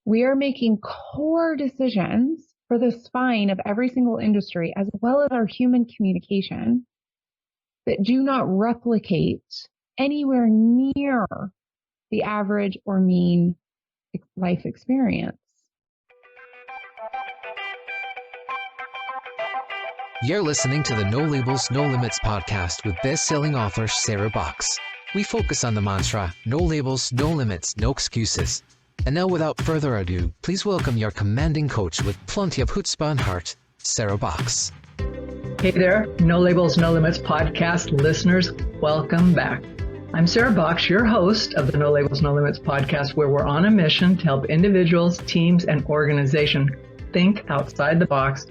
We are making core decisions for the spine of every single industry, as well as our human communication, that do not replicate anywhere near the average or mean life experience. You're listening to the No Labels, No Limits podcast with best-selling author Sarah Box. We focus on the mantra, no labels, no limits, no excuses. And now, without further ado, please welcome your commanding coach with plenty of chutzpah and heart, Sarah Box. Hey there, No Labels, No Limits podcast listeners, welcome back. I'm Sarah Box, your host of the No Labels, No Limits podcast, where we're on a mission to help individuals, teams, and organizations think outside the box,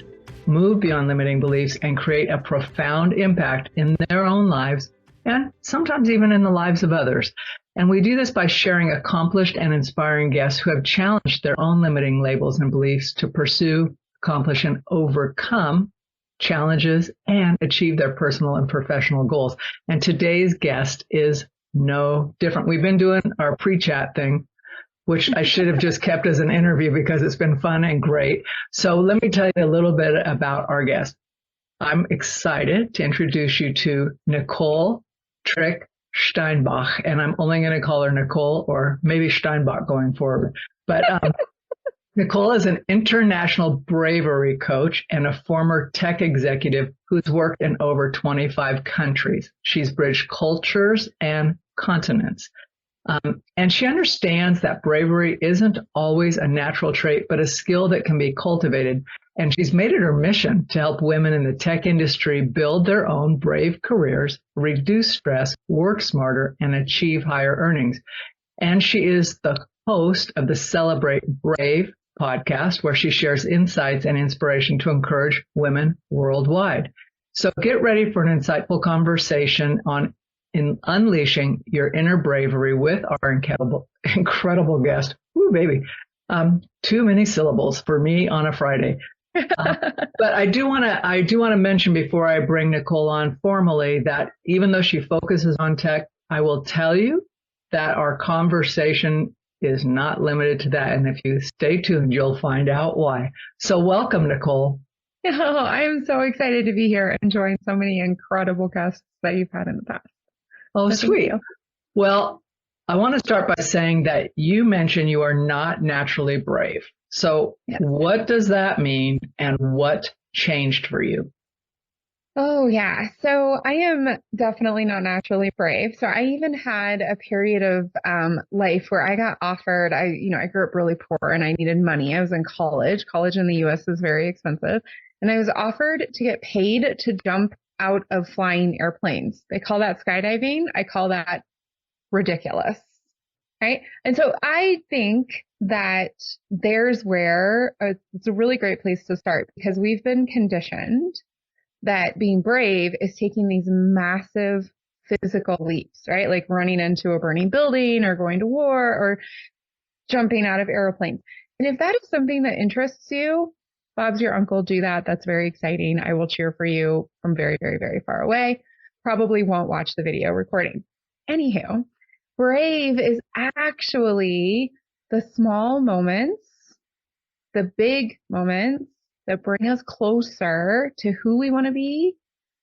move beyond limiting beliefs, and create a profound impact in their own lives and sometimes even in the lives of others. And we do this by sharing accomplished and inspiring guests who have challenged their own limiting labels and beliefs to pursue, accomplish, and overcome challenges and achieve their personal and professional goals. And today's guest is no different. We've been doing our pre-chat thing, which I should have just kept as an interview because it's been fun and great. So let me tell you a little bit about our guest. I'm excited to introduce you to Nicole Steinbach, and I'm only going to call her Nicole or maybe Steinbach going forward. But Nicole is an international bravery coach and a former tech executive who's worked in over 25 countries. She's bridged cultures and continents. And she understands that bravery isn't always a natural trait, but a skill that can be cultivated. And she's made it her mission to help women in the tech industry build their own brave careers, reduce stress, work smarter, and achieve higher earnings. And she is the host of the Celebrate Brave podcast, where she shares insights and inspiration to encourage women worldwide. So get ready for an insightful conversation in unleashing your inner bravery with our incredible guest. Ooh, baby. Too many syllables for me on a Friday. But I do want to mention before I bring Nicole on formally that even though she focuses on tech, I will tell you that our conversation is not limited to that. And if you stay tuned, you'll find out why. So welcome, Nicole. Oh, I'm so excited to be here and join so many incredible guests that you've had in the past. Oh, so sweet. Well, I want to start by saying that you mentioned you are not naturally brave. So What does that mean and what changed for you? Oh, yeah. So I am definitely not naturally brave. So I even had a period of life where I got offered, I grew up really poor and I needed money. I was in college. College in the US is very expensive. And I was offered to get paid to jump out of flying airplanes. They call that skydiving. I call that ridiculous. Right. And so I think that there's where it's a really great place to start, because we've been conditioned that being brave is taking these massive physical leaps, right? Like running into a burning building or going to war or jumping out of airplanes. And if that is something that interests you, Bob's your uncle, do that. That's very exciting. I will cheer for you from very, very, very far away. Probably won't watch the video recording. Anywho, brave is actually the small moments, the big moments that bring us closer to who we want to be,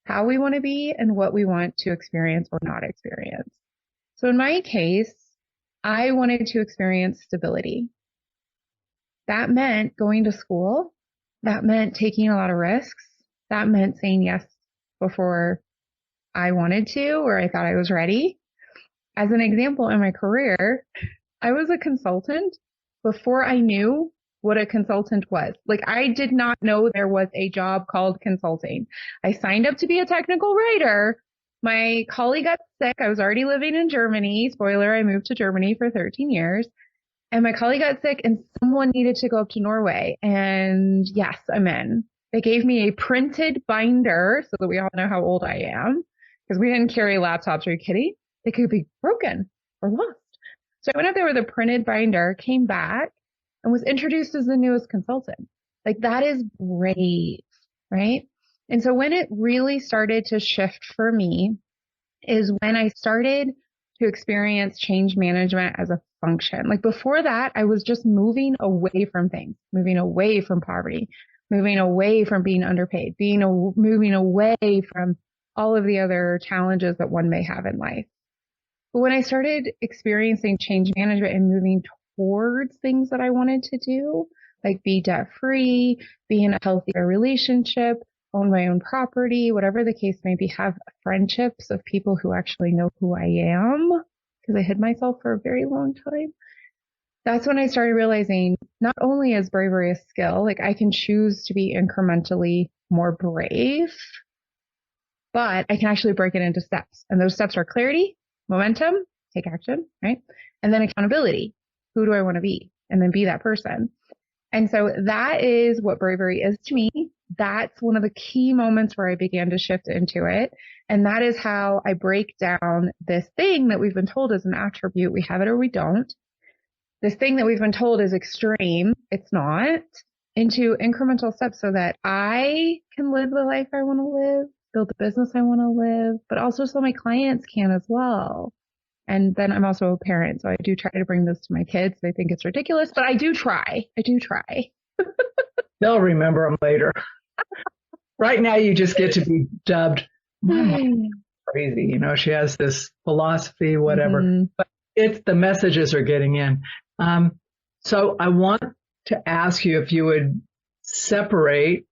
how we want to be, and what we want to experience or not experience. So in my case, I wanted to experience stability. That meant going to school. That meant taking a lot of risks. That meant saying yes before I wanted to or I thought I was ready. As an example, in my career, I was a consultant before I knew what a consultant was. Like, I did not know there was a job called consulting. I signed up to be a technical writer. My colleague got sick. I was already living in Germany. Spoiler, I moved to Germany for 13 years. And my colleague got sick and someone needed to go up to Norway. And yes, I'm in. They gave me a printed binder so that we all know how old I am, because we didn't carry laptops. Are you kidding? They could be broken or lost. So I went up there with a printed binder, came back, and was introduced as the newest consultant. Like, that is brave, right? And so when it really started to shift for me is when I started to experience change management as a function. Like before that, I was just moving away from things, moving away from poverty, moving away from being underpaid, moving away from all of the other challenges that one may have in life. But when I started experiencing change management and moving towards things that I wanted to do, like be debt free, be in a healthier relationship, own my own property, whatever the case may be, have friendships of people who actually know who I am, because I hid myself for a very long time. That's when I started realizing not only is bravery a skill, like I can choose to be incrementally more brave, but I can actually break it into steps. And those steps are clarity, momentum, take action, right? And then accountability. Who do I want to be? And then be that person. And so that is what bravery is to me. That's one of the key moments where I began to shift into it. And that is how I break down this thing that we've been told is an attribute. We have it or we don't. This thing that we've been told is extreme. It's not. Into incremental steps so that I can live the life I want to live, build the business I want to live, but also so my clients can as well. And then I'm also a parent, so I do try to bring this to my kids. They think it's ridiculous, but I do try. They'll remember them later. Right now, you just get to be dubbed my mom crazy. You know, she has this philosophy, whatever. Mm-hmm. But it's the messages are getting in. So I want to ask you if you would separate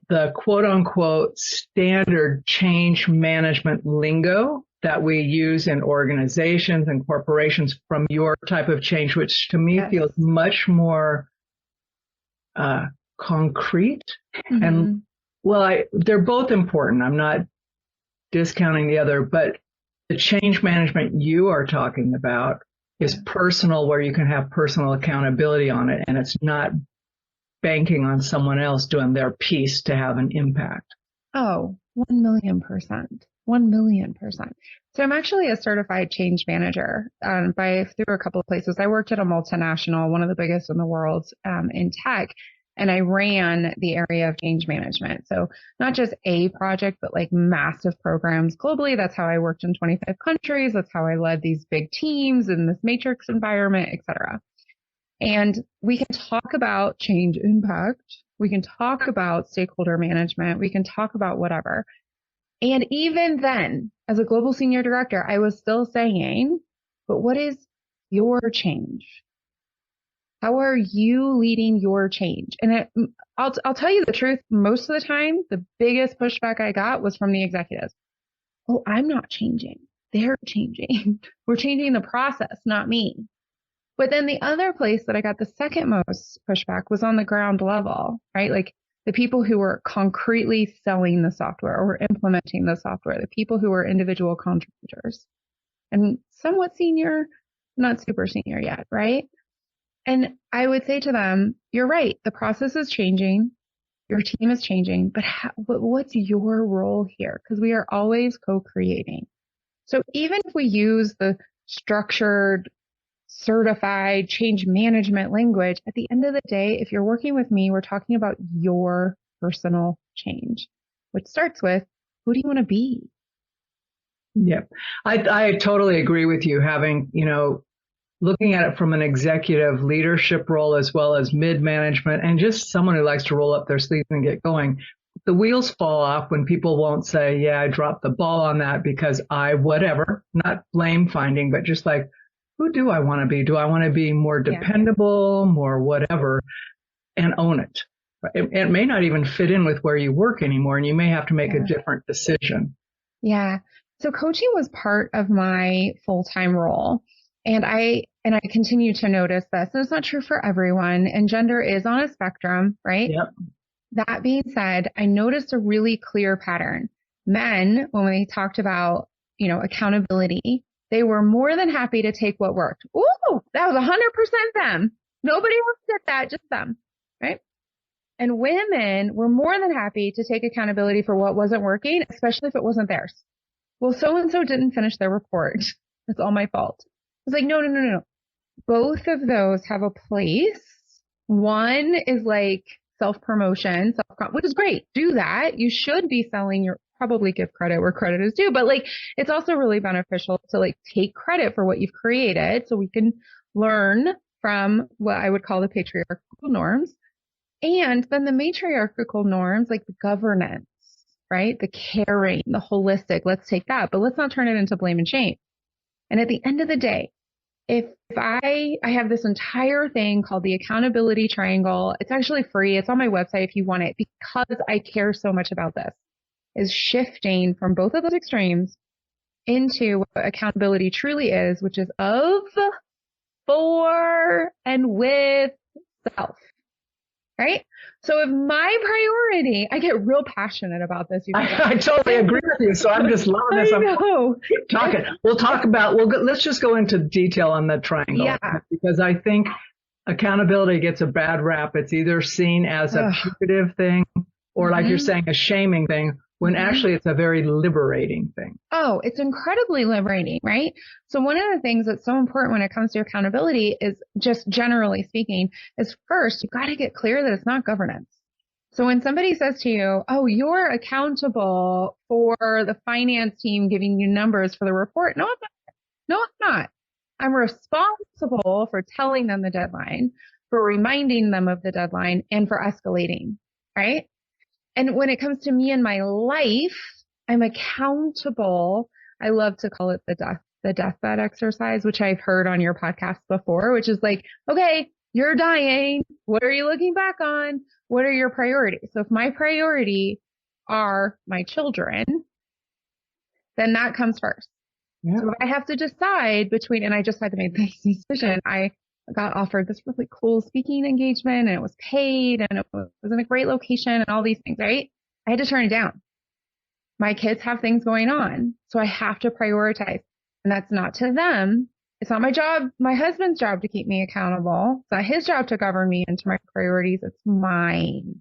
the quote unquote standard change management lingo that we use in organizations and corporations from your type of change, which to me feels much more concrete. Mm-hmm. And well, they're both important. I'm not discounting the other, but the change management you are talking about is personal, where you can have personal accountability on it, and it's not banking on someone else doing their piece to have an impact. Oh, 1,000,000%. 1,000,000%. So I'm actually a certified change manager through a couple of places. I worked at a multinational, one of the biggest in the world in tech, and I ran the area of change management. So not just a project, but like massive programs globally. That's how I worked in 25 countries. That's how I led these big teams in this matrix environment, et cetera. And we can talk about change impact. We can talk about stakeholder management. We can talk about whatever. And even then, as a global senior director, I was still saying, but what is your change? How are you leading your change? And I'll tell you the truth. Most of the time, the biggest pushback I got was from the executives. Oh, I'm not changing. They're changing. We're changing the process, not me. But then the other place that I got the second most pushback was on the ground level, right? Like the people who were concretely selling the software or implementing the software, the people who were individual contributors and somewhat senior, not super senior yet, right? And I would say to them, you're right. The process is changing. Your team is changing, but what's your role here? Because we are always co-creating. So even if we use the structured, certified change management language, at the end of the day, if you're working with me, we're talking about your personal change, which starts with, who do you want to be? Yeah, I totally agree with you. Having, looking at it from an executive leadership role as well as mid-management and just someone who likes to roll up their sleeves and get going, the wheels fall off when people won't say, yeah, I dropped the ball on that because whatever, not blame finding, but just like, who do I want to be? Do I want to be more dependable, more whatever, and own it? It may not even fit in with where you work anymore, and you may have to make a different decision. Yeah. So coaching was part of my full-time role. And I continue to notice this. And it's not true for everyone. And gender is on a spectrum, right? Yep. That being said, I noticed a really clear pattern. Men, when we talked about, accountability, they were more than happy to take what worked. Ooh, that was 100% them. Nobody else did that, just them, right? And women were more than happy to take accountability for what wasn't working, especially if it wasn't theirs. Well, so-and-so didn't finish their report. It's all my fault. It's like, no. Both of those have a place. One is like self-promotion, which is great. Do that. You should be selling your probably give credit where credit is due, but like, it's also really beneficial to like take credit for what you've created so we can learn from what I would call the patriarchal norms. And then the matriarchal norms, like the governance, right? The caring, the holistic, let's take that, but let's not turn it into blame and shame. And at the end of the day, if I have this entire thing called the accountability triangle, it's actually free. It's on my website if you want it, because I care so much about this, is shifting from both of those extremes into what accountability truly is, which is of, for, and with self. Right? So if my priority, I get real passionate about this. I totally agree with you. So I'm just loving this. I know. Keep talking. Let's just go into detail on that triangle. Yeah. Because I think accountability gets a bad rap. It's either seen as a punitive thing or, like you're saying, a shaming thing, when actually it's a very liberating thing. Oh, it's incredibly liberating, right? So one of the things that's so important when it comes to accountability is, just generally speaking, is first, you've got to get clear that it's not governance. So when somebody says to you, oh, you're accountable for the finance team giving you numbers for the report. No, I'm not. No, I'm not. I'm responsible for telling them the deadline, for reminding them of the deadline, and for escalating, right? And when it comes to me and my life, I'm accountable. I love to call it the deathbed exercise, which I've heard on your podcast before, which is like, okay, you're dying. What are you looking back on? What are your priorities? So if my priority are my children, then that comes first. Yeah. So if I have to decide between, and I just had to make this decision, I got offered this really cool speaking engagement, and it was paid, and it was in a great location and all these things, right? I had to turn it down. My kids have things going on, so I have to prioritize. And that's not to them. It's not my job, my husband's job to keep me accountable. It's not his job to govern me into my priorities. It's mine.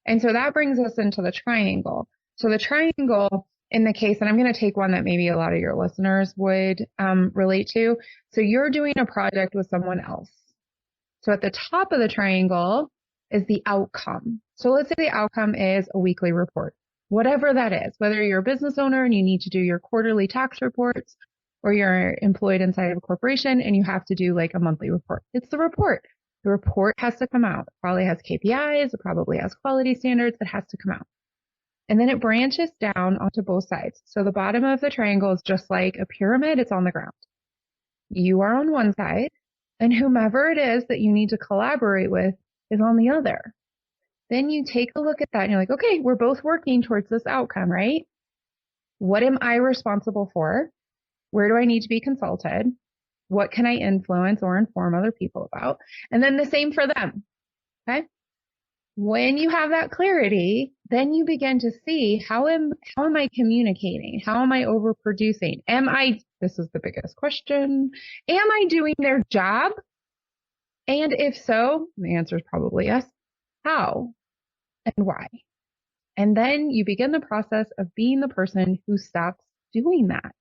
And so that brings us into the triangle. So the triangle, in the case, and I'm going to take one that maybe a lot of your listeners would relate to. So you're doing a project with someone else. So at the top of the triangle is the outcome. So let's say the outcome is a weekly report, whatever that is, whether you're a business owner and you need to do your quarterly tax reports, or you're employed inside of a corporation and you have to do like a monthly report. It's the report. The report has to come out. It probably has KPIs. It probably has quality standards. It has to come out. And then it branches down onto both sides. So the bottom of the triangle is just like a pyramid. It's on the ground. You are on one side, and whomever it is that you need to collaborate with is on the other. Then you take a look at that and you're like, okay, we're both working towards this outcome, right? What am I responsible for? Where do I need to be consulted? What can I influence or inform other people about? And then the same for them. Okay. When you have that clarity, then you begin to see how am I communicating? How am I overproducing? This is the biggest question, am I doing their job? And if so, the answer is probably yes. How and why? And then you begin the process of being the person who stops doing that.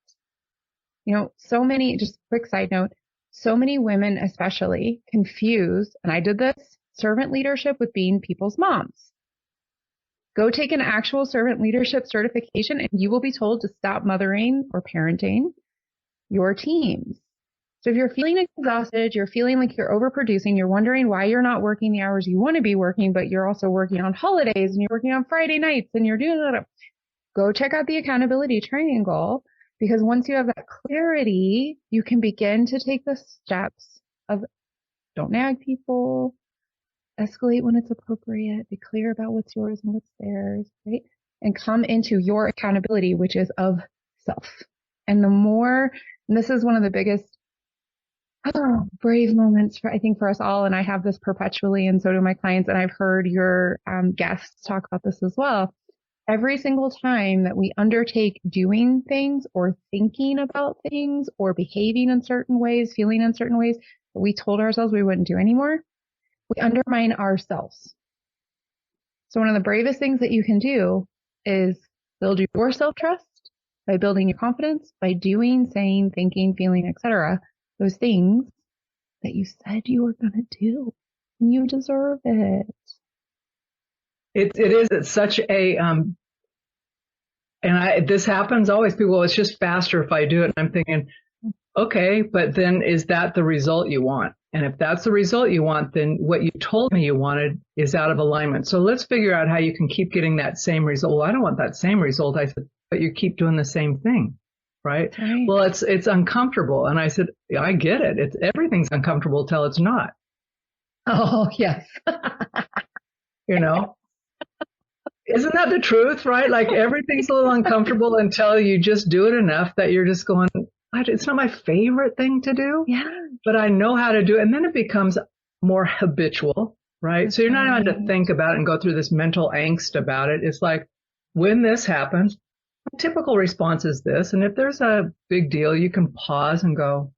You know, so many, just quick side note, so many women especially confuse, and I did this, servant leadership with being people's moms. Go take an actual servant leadership certification and you will be told to stop mothering or parenting your teams. So if you're feeling exhausted, you're feeling like you're overproducing, you're wondering why you're not working the hours you want to be working, but you're also working on holidays and you're working on Friday nights and you're doing that, go check out the accountability triangle, because once you have that clarity, you can begin to take the steps of don't nag people, escalate when it's appropriate, be clear about what's yours and what's theirs, right? And come into your accountability, which is of self. And the more, and this is one of the biggest brave moments I think for us all, and I have this perpetually, and so do my clients, and I've heard your guests talk about this as well. Every single time that we undertake doing things or thinking about things or behaving in certain ways, feeling in certain ways that we told ourselves we wouldn't do anymore, we undermine ourselves. So one of the bravest things that you can do is build your self-trust by building your confidence, by doing, saying, thinking, feeling, etc., those things that you said you were going to do, and you deserve it. It's such a And this happens always. People, well, it's just faster if I do it. And I'm thinking, okay, but then is that the result you want? And if that's the result you want, then what you told me you wanted is out of alignment. So let's figure out how you can keep getting that same result. Well, I don't want that same result. I said, but you keep doing the same thing, right? Well, it's uncomfortable. And I said, I get it. Everything's uncomfortable till it's not. Oh, yes. You know, isn't that the truth, right? Like everything's a little uncomfortable until you just do it enough that you're just going, it's not my favorite thing to do, but I know how to do it. And then it becomes more habitual, right? So you're not having to think about it and go through this mental angst about it. It's like, when this happens, a typical response is this. And if there's a big deal, you can pause and go,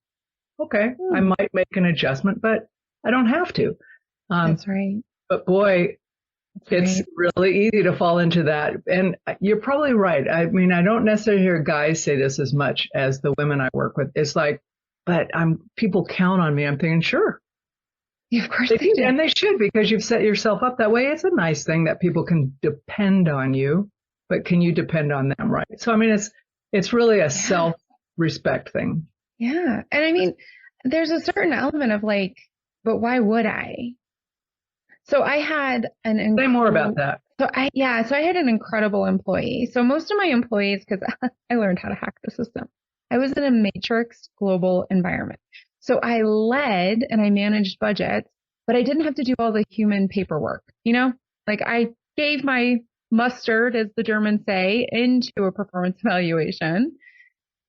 okay, I might make an adjustment, but I don't have to. That's right. But boy, it's really easy to fall into that. And you're probably right. I mean, I don't necessarily hear guys say this as much as the women I work with. It's like, but people count on me. I'm thinking, sure. Yeah, of course they do. And they should, because you've set yourself up that way. It's a nice thing that people can depend on you, but can you depend on them, right? So, I mean, it's really a self-respect thing. Yeah. And I mean, there's a certain element of like, but why would I? So I had Say more about that. So I had an incredible employee. So most of my employees, because I learned how to hack the system, I was in a matrix global environment. So I led and I managed budgets, but I didn't have to do all the human paperwork, like I gave my mustard, as the Germans say, into a performance evaluation,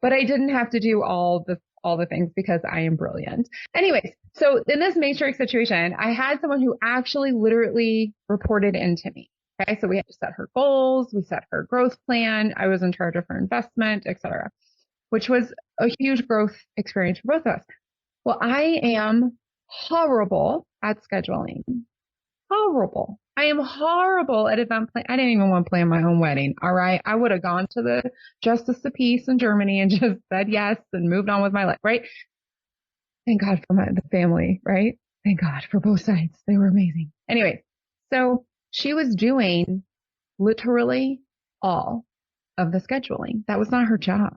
but I didn't have to do all the things because I am brilliant. Anyways, so in this matrix situation, I had someone who actually literally reported into me. Okay. So we had to set her goals. We set her growth plan. I was in charge of her investment, et cetera, which was a huge growth experience for both of us. Well, I am horrible at scheduling. Horrible. I am horrible at event plan. I didn't even want to plan my own wedding. All right. I would have gone to the Justice of Peace in Germany and just said yes and moved on with my life. Right. Thank God for the family. Right. Thank God for both sides. They were amazing. Anyway, so she was doing literally all of the scheduling. That was not her job.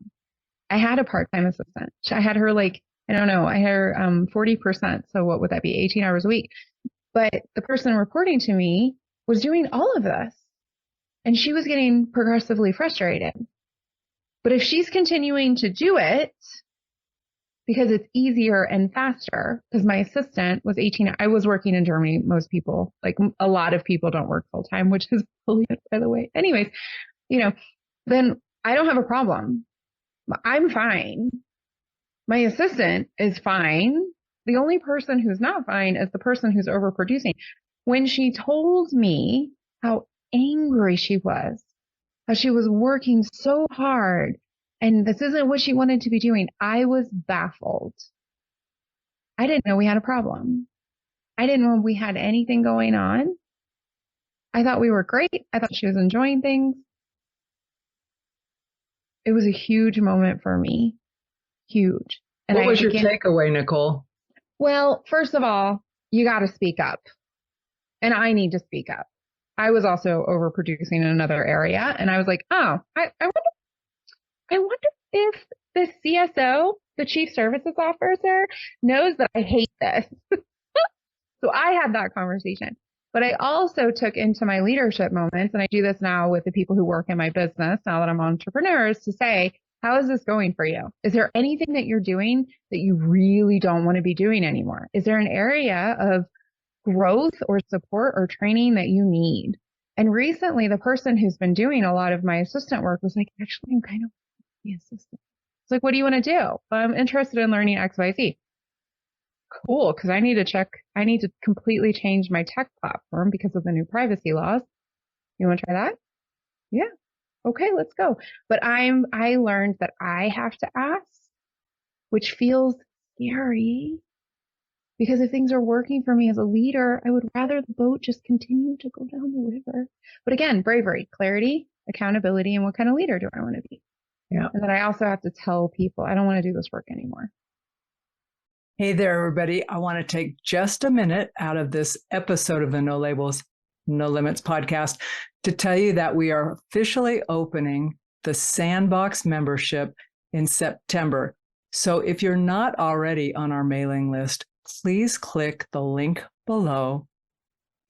I had a part-time assistant. I had her I had her 40%. So what would that be? 18 hours a week. But the person reporting to me was doing all of this, and she was getting progressively frustrated. But if she's continuing to do it because it's easier and faster, because my assistant was 18, I was working in Germany. Most people, like a lot of people, don't work full time, which is brilliant, by the way. Anyways, then I don't have a problem. I'm fine. My assistant is fine. The only person who's not fine is the person who's overproducing. When she told me how angry she was, how she was working so hard, and this isn't what she wanted to be doing, I was baffled. I didn't know we had a problem. I didn't know we had anything going on. I thought we were great. I thought she was enjoying things. It was a huge moment for me. Huge. And what was your takeaway, Nicole? Well, first of all, you got to speak up. And I need to speak up. I was also overproducing in another area. And I was like, I wonder if the CSO, the Chief Services Officer, knows that I hate this. So I had that conversation. But I also took into my leadership moments, and I do this now with the people who work in my business, now that I'm entrepreneurs, to say, how is this going for you? Is there anything that you're doing that you really don't want to be doing anymore? Is there an area of growth or support or training that you need? And recently, the person who's been doing a lot of my assistant work was like, actually, I'm kind of the assistant. It's like, what do you want to do? I'm interested in learning XYZ. Cool, because I need to completely change my tech platform because of the new privacy laws. You want to try that? Yeah. Okay, let's go. But I learned that I have to ask, which feels scary, because if things are working for me as a leader, I would rather the boat just continue to go down the river. But again, bravery, clarity, accountability, and what kind of leader do I want to be? Yeah. And then I also have to tell people I don't want to do this work anymore. Hey there, everybody. I want to take just a minute out of this episode of the No Labels, No Limits podcast to tell you that we are officially opening the Sandbox membership in September. So if you're not already on our mailing list, please click the link below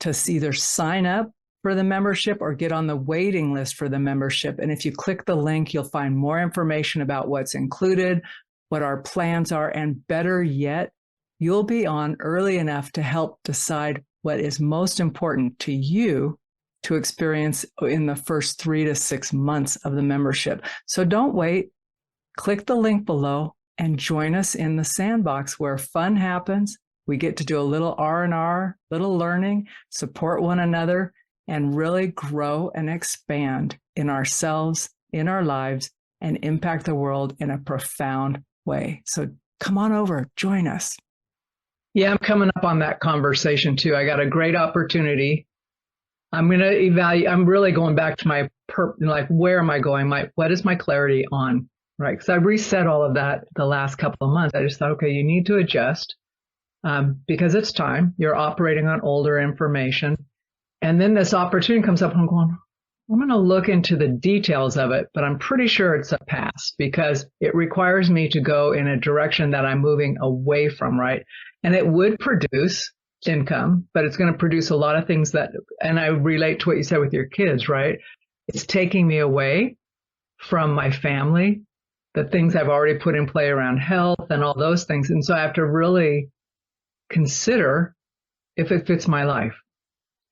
to either sign up for the membership or get on the waiting list for the membership. And if you click the link, you'll find more information about what's included, what our plans are, and better yet, you'll be on early enough to help decide what is most important to you to experience in the first 3 to 6 months of the membership. So don't wait. Click the link below and join us in the Sandbox where fun happens. We get to do a little R&R, little learning, support one another, and really grow and expand in ourselves, in our lives, and impact the world in a profound way. So come on over, join us. Yeah, I'm coming up on that conversation too. I got a great opportunity. I'm going to evaluate. I'm really going back to my, where am I going? What is my clarity on? Right. Because I reset all of that the last couple of months. I just thought, okay, you need to adjust because it's time. You're operating on older information. And then this opportunity comes up and I'm going, I'm going to look into the details of it, but I'm pretty sure it's a pass because it requires me to go in a direction that I'm moving away from, right? And it would produce income, but it's going to produce a lot of things that, and I relate to what you said with your kids, right? It's taking me away from my family, the things I've already put in play around health and all those things. And so I have to really consider if it fits my life.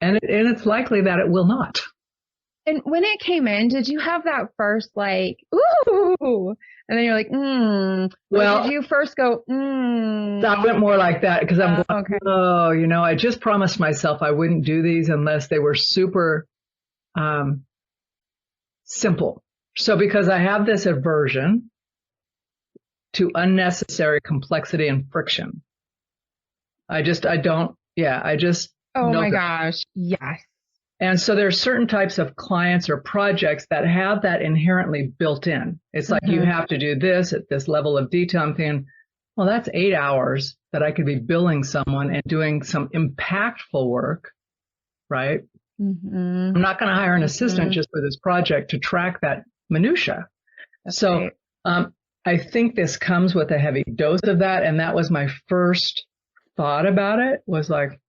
And it's likely that it will not. And when it came in, did you have that first ooh, and then you're like, Well, did you first go, I went more like that because I'm going, okay. Oh, I just promised myself I wouldn't do these unless they were super simple. So because I have this aversion to unnecessary complexity and friction, I don't. Oh my gosh. Yes. And so there's certain types of clients or projects that have that inherently built in. It's like you have to do this at this level of detail. I'm thinking, well, that's 8 hours that I could be billing someone and doing some impactful work, right? I'm not going to hire an assistant just for this project to track that minutia. That's so right. I think this comes with a heavy dose of that. And that was my first thought about it was like,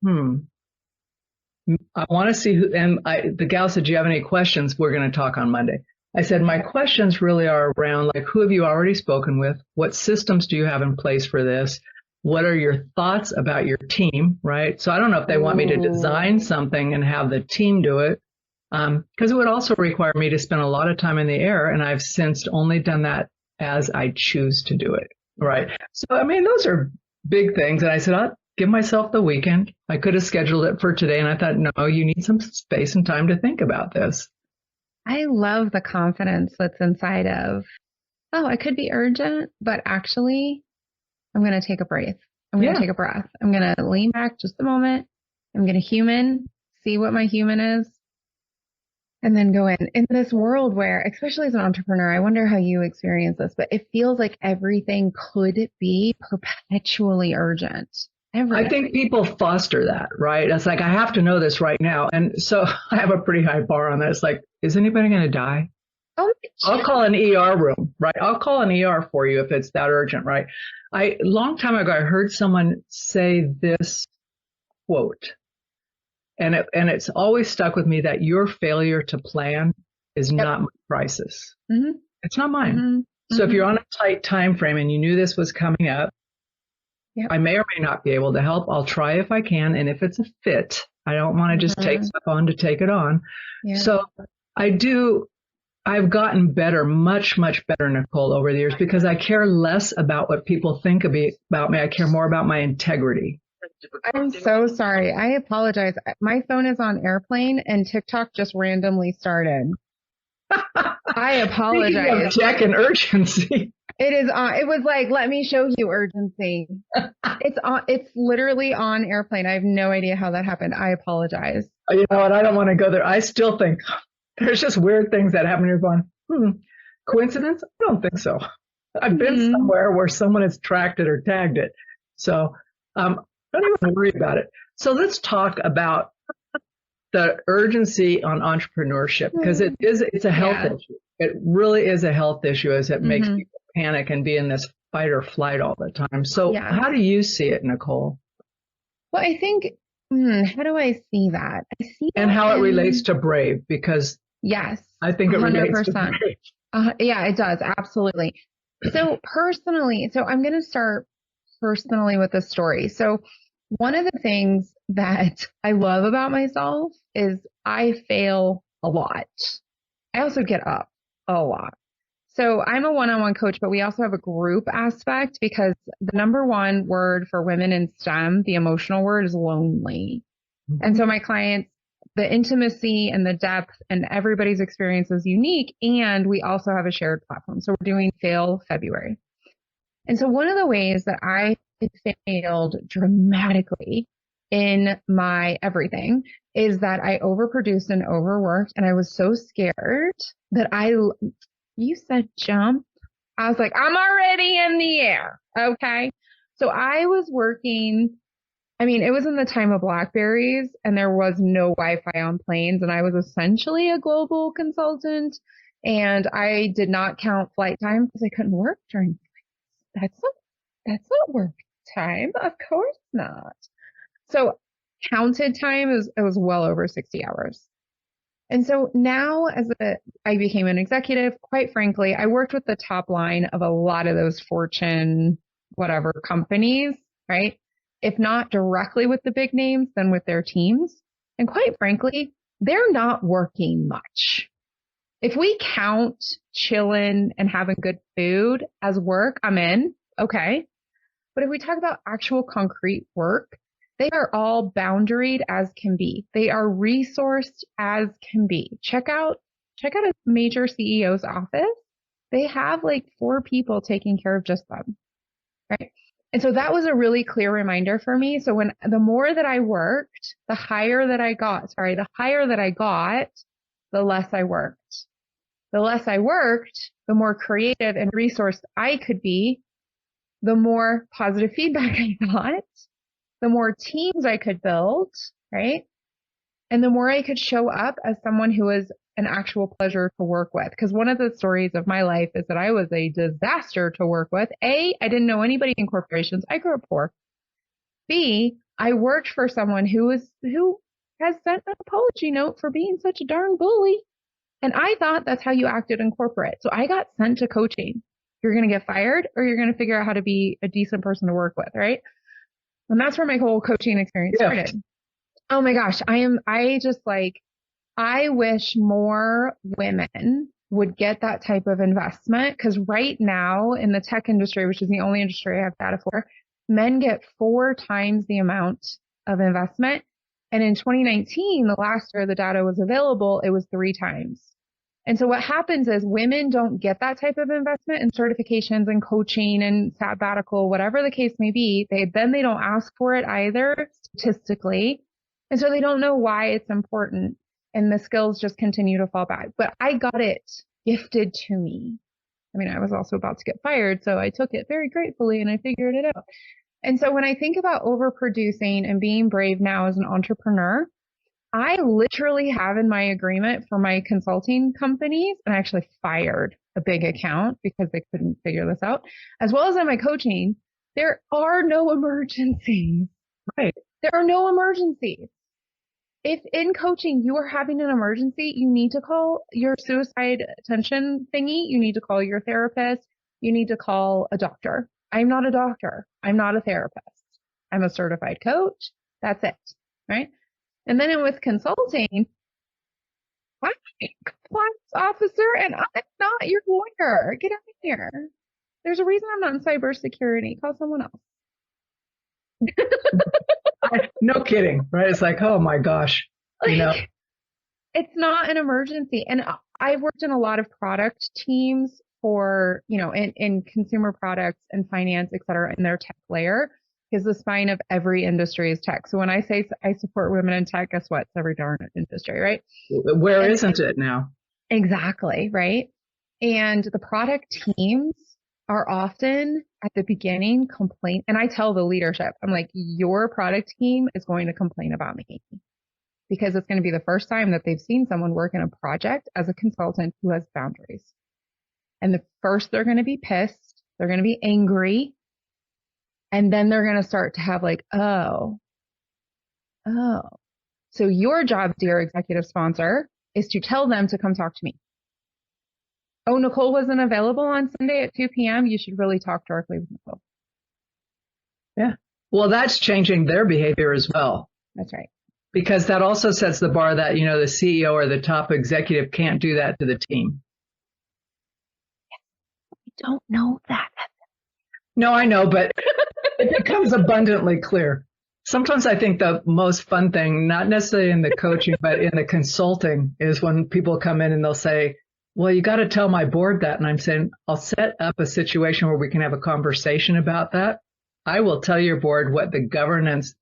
I want to see who, and the gal said, do you have any questions? We're going to talk on Monday. I said, my questions really are around like, who have you already spoken with? What systems do you have in place for this? What are your thoughts about your team? Right. So I don't know if they want me to design something and have the team do it. Because it would also require me to spend a lot of time in the air. And I've since only done that as I choose to do it. Right. So, I mean, those are big things. And I said, I'll give myself the weekend. I could have scheduled it for today. And I thought, no, you need some space and time to think about this. I love the confidence that's inside of, it could be urgent, but actually I'm going to take a breath. I'm going to take a breath. I'm going to lean back just a moment. I'm going to see what my human is, and then go in this world where, especially as an entrepreneur, I wonder how you experience this, but it feels like everything could be perpetually urgent. Everything. I think people foster that, right? It's like, I have to know this right now. And so I have a pretty high bar on that. It's like, is anybody going to die? Oh, I'll call an ER room, right? I'll call an ER for you if it's that urgent, right? A long time ago, I heard someone say this quote, and it's always stuck with me that your failure to plan is not my crisis. It's not mine. So if you're on a tight time frame and you knew this was coming up, I may or may not be able to help. I'll try if I can. And if it's a fit, I don't want to just take stuff on to take it on. So I've gotten better, much, much better, Nicole, over the years because I care less about what people think about me. I care more about my integrity. I'm so sorry. I apologize. My phone is on airplane and TikTok just randomly started. I apologize. Speaking of tech and urgency. It is on. It was like, let me show you urgency. It's on. It's literally on airplane. I have no idea how that happened. I apologize. You know what? I don't want to go there. I still think there's just weird things that happen. You're going, coincidence? I don't think so. I've been somewhere where someone has tracked it or tagged it. So don't even worry about it. So let's talk about the urgency on entrepreneurship because it's a health issue. It really is a health issue as it makes Hmm. people panic and be in this fight or flight all the time. So Yeah. how do you see it, Nicole? Well, I think, how do I see that? I see And that how it relates in, to Brave, because yes, I think it relates to 100%. Brave. Yeah, it does. Absolutely. So personally, so I'm going to start personally with a story. So one of the things that I love about myself is I fail a lot. I also get up a lot. So I'm a one-on-one coach, but we also have a group aspect because the number one word for women in STEM, the emotional word, is lonely. And Mhm. so my clients, the intimacy and the depth and everybody's experience is unique. And we also have a shared platform. So we're doing Fail February. And so one of the ways that I failed dramatically in my everything is that I overproduced and overworked. And I was so scared that you said jump. I was like, I'm already in the air. Okay. So I was working. I mean, it was in the time of Blackberries and there was no Wi-Fi on planes. And I was essentially a global consultant. And I did not count flight time because I couldn't work during. That's not, that's not work time. Of course not. So counted time is, it was well over 60 hours. And so now I became an executive, quite frankly, I worked with the top line of a lot of those Fortune, whatever companies, right? If not directly with the big names, then with their teams. And quite frankly, they're not working much. If we count chilling and having good food as work, I'm in. Okay. But if we talk about actual concrete work, they are all boundaried as can be. They are resourced as can be. Check out a major CEO's office. They have like 4 people taking care of just them, right? And so that was a really clear reminder for me. So when the more that I worked, the higher that I got, the less I worked. The less I worked, the more creative and resourced I could be, the more positive feedback I got, the more teams I could build, right? And the more I could show up as someone who was an actual pleasure to work with. Because one of the stories of my life is that I was a disaster to work with. I didn't know anybody in corporations. I grew up poor. B, I worked for someone who has sent an apology note for being such a darn bully. And I thought that's how you acted in corporate. So I got sent to coaching. You're going to get fired or you're going to figure out how to be a decent person to work with, right? And that's where my whole coaching experience Gift. started. Oh my gosh, I just like, I wish more women would get that type of investment because right now in the tech industry, which is the only industry I have data for, men get 4 times the amount of investment. And in 2019, the last year the data was available, it was 3 times. And so what happens is women don't get that type of investment in certifications and coaching and sabbatical, whatever the case may be. They don't ask for it either statistically. And so they don't know why it's important. And the skills just continue to fall back. But I got it gifted to me. I mean, I was also about to get fired, so I took it very gratefully and I figured it out. And so when I think about overproducing and being brave now as an entrepreneur, I literally have in my agreement for my consulting companies, and I actually fired a big account because they couldn't figure this out, as well as in my coaching, there are no emergencies. Right. There are no emergencies. If in coaching you are having an emergency, you need to call your suicide attention thingy. You need to call your therapist. You need to call a doctor. I'm not a doctor. I'm not a therapist. I'm a certified coach. That's it. Right. And then with consulting, I'm a compliance officer and I'm not your lawyer. Get out of here. There's a reason I'm not in cybersecurity. Call someone else. No kidding, right? It's like, oh my gosh, you know, Like, it's not an emergency. And I've worked in a lot of product teams for, in consumer products and finance, et cetera, in their tech layer, because the spine of every industry is tech. So when I say I support women in tech, guess what? It's every darn industry, right? where And isn't it now? exactly, right? And the product teams are often at the beginning complain. And I tell the leadership, I'm like, your product team is going to complain about me because it's going to be the first time that they've seen someone work in a project as a consultant who has boundaries. And the first, they're going to be pissed. They're going to be angry. And then they're going to start to have like, oh. So your job, dear executive sponsor, is to tell them to come talk to me. Oh, Nicole wasn't available on Sunday at 2 p.m. You should really talk directly with Nicole. Yeah. Well, that's changing their behavior as well. That's right. Because that also sets the bar that, you know, the CEO or the top executive can't do that to the team. I don't know that. No, I know, but it becomes abundantly clear. Sometimes I think the most fun thing, not necessarily in the coaching, but in the consulting, is when people come in and they'll say, well, you got to tell my board that. And I'm saying, I'll set up a situation where we can have a conversation about that. I will tell your board what the governance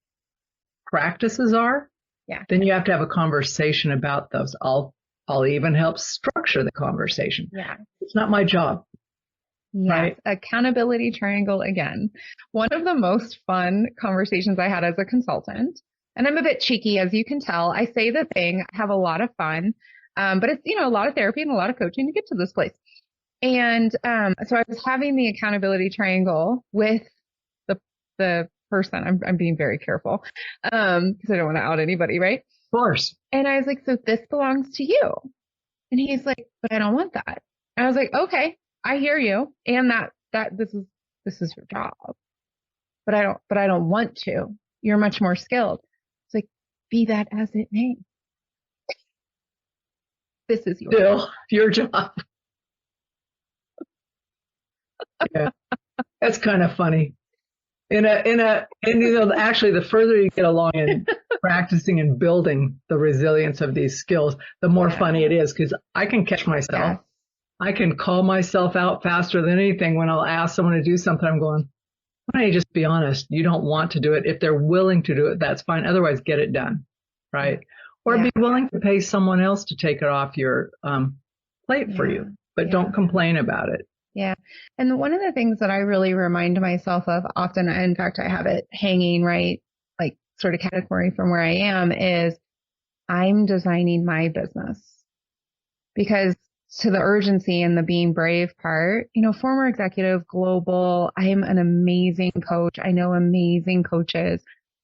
practices are. Yeah. Then you have to have a conversation about those. I'll even help structure the conversation. Yeah. It's not my job. Yes, right? Accountability triangle again. One of the most fun conversations I had as a consultant, and I'm a bit cheeky, as you can tell. I say the thing, I have a lot of fun, but it's, a lot of therapy and a lot of coaching to get to this place. And so I was having the accountability triangle with the person. I'm being very careful because I don't want to out anybody, right? Of course. And I was like, so this belongs to you. And he's like, but I don't want that. And I was like, okay, I hear you. And that this is your job. But I don't want to. You're much more skilled. It's like, be that as it may. This is your job. Yeah. That's kind of funny. Actually, the further you get along in practicing and building the resilience of these skills, the more funny it is, because I can catch myself. Yeah. I can call myself out faster than anything when I'll ask someone to do something. I'm going, why don't you just be honest? You don't want to do it. If they're willing to do it, that's fine. Otherwise, get it done, right? Or be willing to pay someone else to take it off your plate for you, but don't complain about it. Yeah. And one of the things that I really remind myself of often, in fact, I have it hanging right, like sort of category from where I am, is I'm designing my business. Because to the urgency and the being brave part, former executive, global, I'm an amazing coach. I know amazing coaches.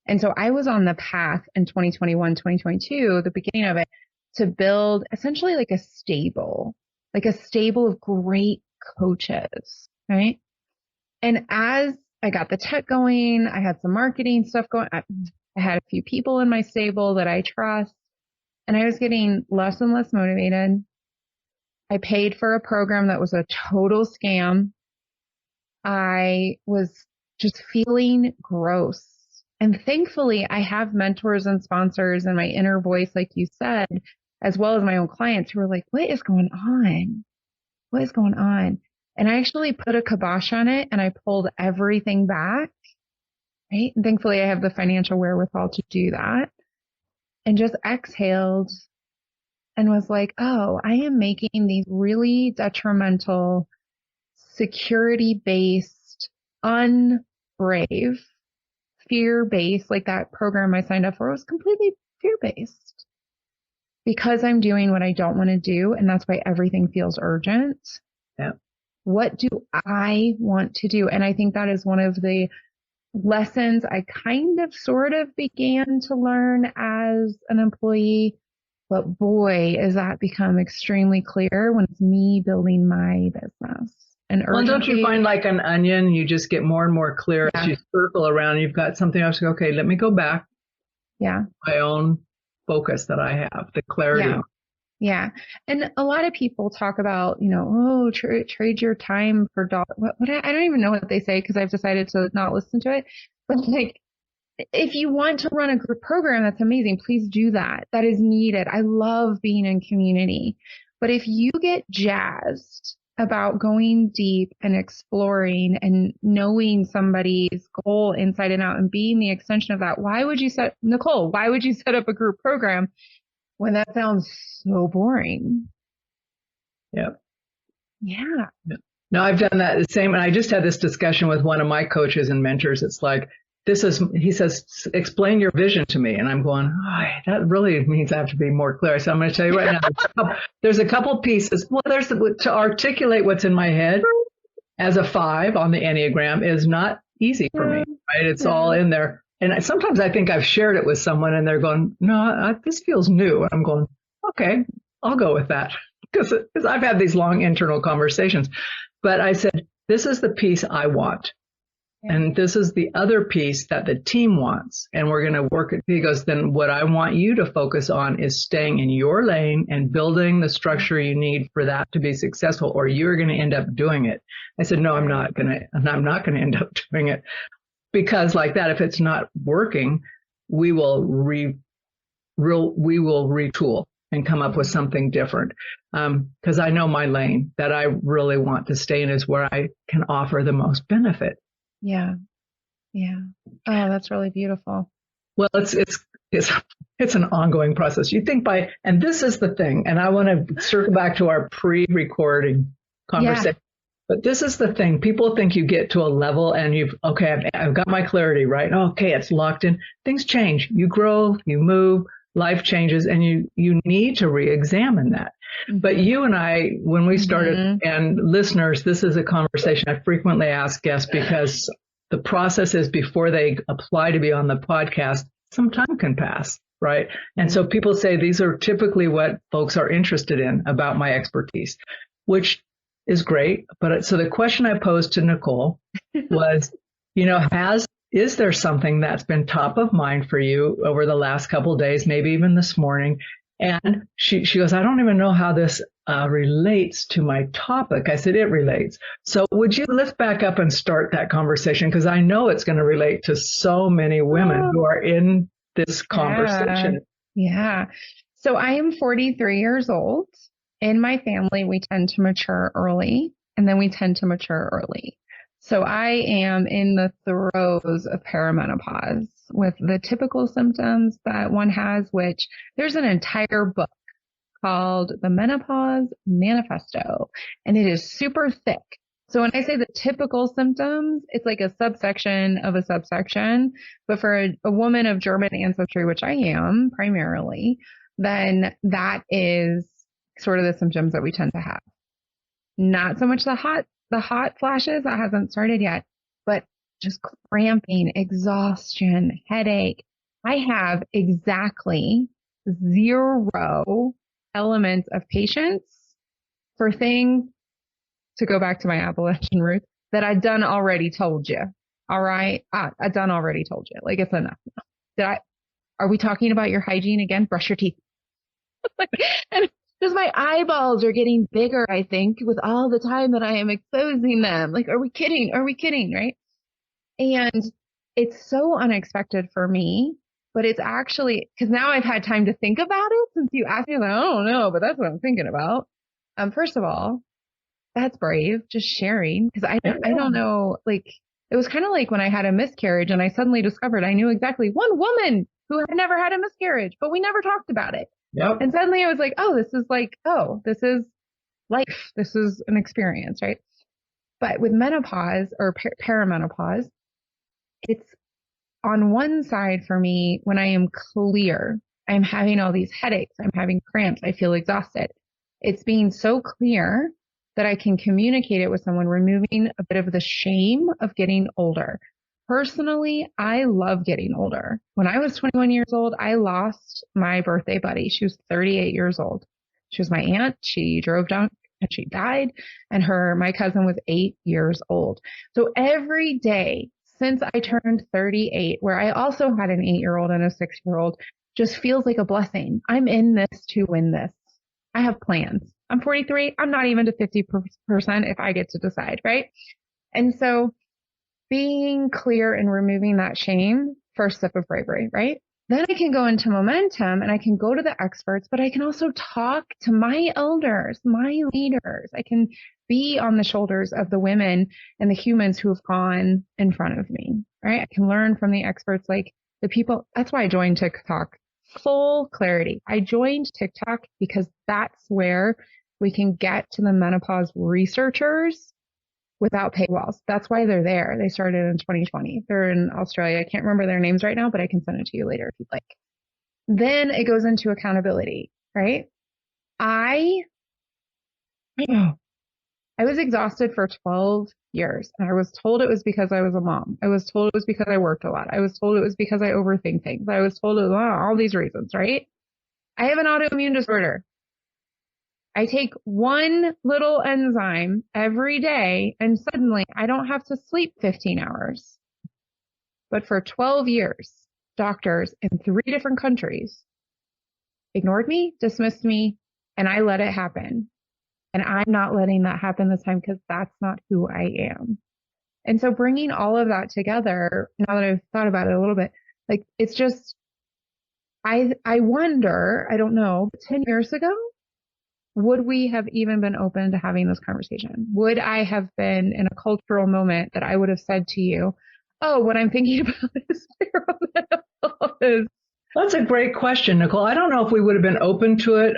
And so I was on the path in 2021, 2022, the beginning of it, to build essentially like a stable of great coaches, right? And as I got the tech going, I had some marketing stuff going. I had a few people in my stable that I trust, and I was getting less and less motivated. I paid for a program that was a total scam. I was just feeling gross. And thankfully, I have mentors and sponsors and my inner voice, like you said, as well as my own clients who were like, what is going on? What is going on? And I actually put a kibosh on it and I pulled everything back, right? And thankfully I have the financial wherewithal to do that, and just exhaled and was like, oh, I am making these really detrimental, security-based, unbrave, fear-based, like that program I signed up for was completely fear-based because I'm doing what I don't want to do. And that's why everything feels urgent. Yeah. What do I want to do? And I think that is one of the lessons I kind of sort of began to learn as an employee. But boy, has that become extremely clear when it's me building my business. And don't you find like an onion, you just get more and more clear as you circle around. You've got something else to go, okay, let me go back. Yeah. My own focus that I have, the clarity. Yeah. And a lot of people talk about, trade your time for dollars. I don't even know what they say because I've decided to not listen to it. But like, if you want to run a group program, that's amazing. Please do that. That is needed. I love being in community. But if you get jazzed about going deep and exploring and knowing somebody's goal inside and out and being the extension of that, why would you set up a group program when that sounds so boring? Yep. Yeah. No, I've done that the same. And I just had this discussion with one of my coaches and mentors. It's like, he says, explain your vision to me. And I'm going, oh, that really means I have to be more clear. So I'm going to tell you right now, there's a couple pieces. Well, to articulate what's in my head as a 5 on the Enneagram is not easy for me, right? It's all in there. And sometimes I think I've shared it with someone and they're going, no, this feels new. And I'm going, okay, I'll go with that because I've had these long internal conversations. But I said, this is the piece I want. And this is the other piece that the team wants. And we're going to work it. He goes, then what I want you to focus on is staying in your lane and building the structure you need for that to be successful, or you're going to end up doing it. I said, no, I'm not going to end up doing it, because like that, if it's not working, we will retool and come up with something different. Because I know my lane that I really want to stay in is where I can offer the most benefit. Yeah. Yeah. Oh, that's really beautiful. Well, it's an ongoing process. You think and this is the thing, and I want to circle back to our pre-recording conversation. But this is the thing. People think you get to a level and I've got my clarity, right? Okay, it's locked in. Things change. You grow, you move, life changes, and you need to re-examine that. Mm-hmm. But you and I, when we started, and listeners, this is a conversation I frequently ask guests, because the process is before they apply to be on the podcast, some time can pass, right? And so people say these are typically what folks are interested in about my expertise, which is great. But so the question I posed to Nicole was, is there something that's been top of mind for you over the last couple of days, maybe even this morning? And she goes, I don't even know how this relates to my topic. I said, it relates. So would you lift back up and start that conversation? Because I know it's going to relate to so many women who are in this conversation. Yeah. So I am 43 years old. In my family, we tend to mature early, and then we tend to mature early. So I am in the throes of perimenopause with the typical symptoms that one has, which there's an entire book called The Menopause Manifesto, and it is super thick. So when I say the typical symptoms, it's like a subsection of a subsection. But for a woman of German ancestry, which I am primarily, then that is sort of the symptoms that we tend to have. Not so much the hot flashes, that hasn't started yet, but just cramping, exhaustion, headache. I have exactly 0 elements of patience for things, to go back to my Appalachian roots, that I done already told you. All right. I done already told you. Like, it's enough. Are we talking about your hygiene again? Brush your teeth. And just my eyeballs are getting bigger, I think, with all the time that I am exposing them. Like, are we kidding? Are we kidding? Right. And it's so unexpected for me, but it's actually, because now I've had time to think about it since you asked me. Like, I don't know, but that's what I'm thinking about. First of all, that's brave, just sharing, because I don't know, like, it was kind of like when I had a miscarriage and I suddenly discovered I knew exactly one woman who had never had a miscarriage, but we never talked about it. Yep. And suddenly I was like, this is life. This is an experience, right? But with menopause or perimenopause, it's on one side for me, when I am clear, I'm having all these headaches, I'm having cramps, I feel exhausted. It's being so clear that I can communicate it with someone, removing a bit of the shame of getting older. Personally, I love getting older. When I was 21 years old, I lost my birthday buddy. She was 38 years old. She was my aunt. She drove down and she died. And my cousin was 8 years old. So every day since I turned 38, where I also had an 8-year-old and a 6-year-old, just feels like a blessing. I'm in this to win this. I have plans. I'm 43. I'm not even to 50% if I get to decide, right? And so being clear and removing that shame, first step of bravery, right? Then I can go into momentum and I can go to the experts, but I can also talk to my elders, my leaders. I can be on the shoulders of the women and the humans who have gone in front of me, right? I can learn from the experts, like the people. That's why I joined TikTok. Full clarity. I joined TikTok because that's where we can get to the menopause researchers without paywalls. That's why they're there. They started in 2020. They're in Australia. I can't remember their names right now, but I can send it to you later if you'd like. Then it goes into accountability, right? I I was exhausted for 12 years, and I was told it was because I was a mom. I was told it was because I worked a lot. I was told it was because I overthink things. I was told all these reasons, right? I have an autoimmune disorder. I take one little enzyme every day, and suddenly I don't have to sleep 15 hours. But for 12 years, doctors in 3 different countries ignored me, dismissed me, and I let it happen. And I'm not letting that happen this time because that's not who I am. And so bringing all of that together, now that I've thought about it a little bit, like it's just, I wonder, I don't know, 10 years ago, would we have even been open to having this conversation? Would I have been in a cultural moment that I would have said to you, oh, what I'm thinking about is perimenopause? That's a great question, Nicole. I don't know if we would have been open to it.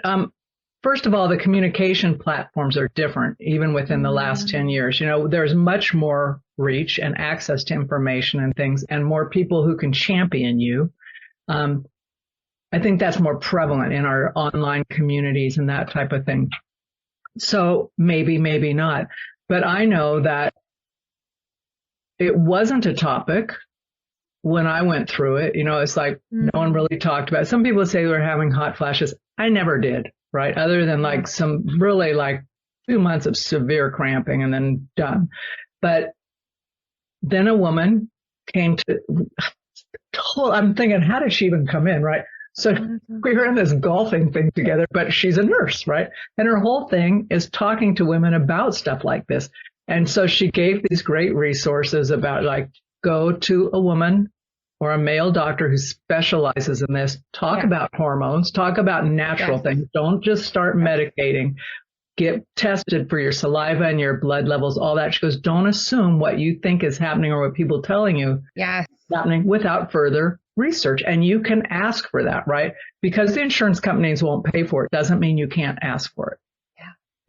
First of all, the communication platforms are different, even within the last 10 years. There's much more reach and access to information and things, and more people who can champion you. I think that's more prevalent in our online communities and that type of thing. So maybe not. But I know that it wasn't a topic when I went through it. It's like no one really talked about it. Some people say they were having hot flashes. I never did. Right. Other than like some really like 2 months of severe cramping and then done. But then a woman came to, I'm thinking, how did she even come in? Right. So we were in this golfing thing together, but she's a nurse. Right. And her whole thing is talking to women about stuff like this. And so she gave these great resources about like, go to a woman or a male doctor who specializes in this, talk about hormones, talk about natural things. Don't just start medicating. Get tested for your saliva and your blood levels, all that. She goes, don't assume what you think is happening or what people telling you is happening without further research. And you can ask for that, right? Because the insurance companies won't pay for it doesn't mean you can't ask for it.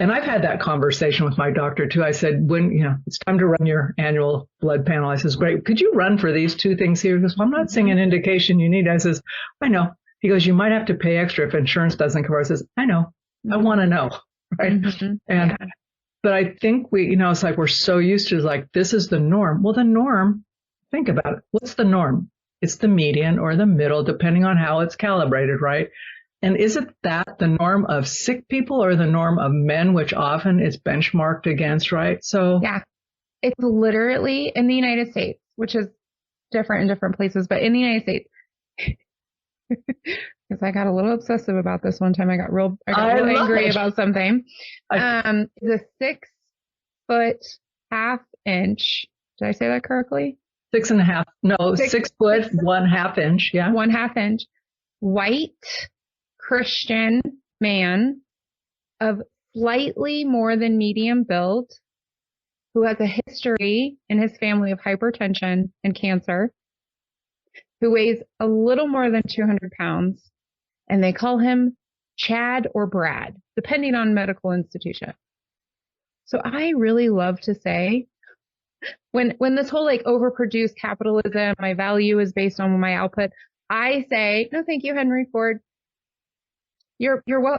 And I've had that conversation with my doctor too. I said, when, it's time to run your annual blood panel. I says, great. Could you run for these 2 things here? He goes, well, I'm not seeing an indication you need. I says, I know. He goes, you might have to pay extra if insurance doesn't cover. I says, I know. I want to know. Right. But I think it's like, we're so used to like, this is the norm. Well, the norm, think about it. What's the norm? It's the median or the middle, depending on how it's calibrated. Right. And isn't that the norm of sick people or the norm of men, which often is benchmarked against, right? So it's literally in the United States, which is different in different places, but in the United States, because I got a little obsessive about this one time. I got real angry about something. The 6'5" Did I say that correctly? 6.5. No, 6 foot, 1/2 inch. Yeah. 1/2 inch. White Christian man of slightly more than medium build who has a history in his family of hypertension and cancer, who weighs a little more than 200 pounds, and they call him Chad or Brad, depending on medical institution. So I really love to say, when this whole like overproduced capitalism, my value is based on my output, I say, no, thank you, Henry Ford. You're well,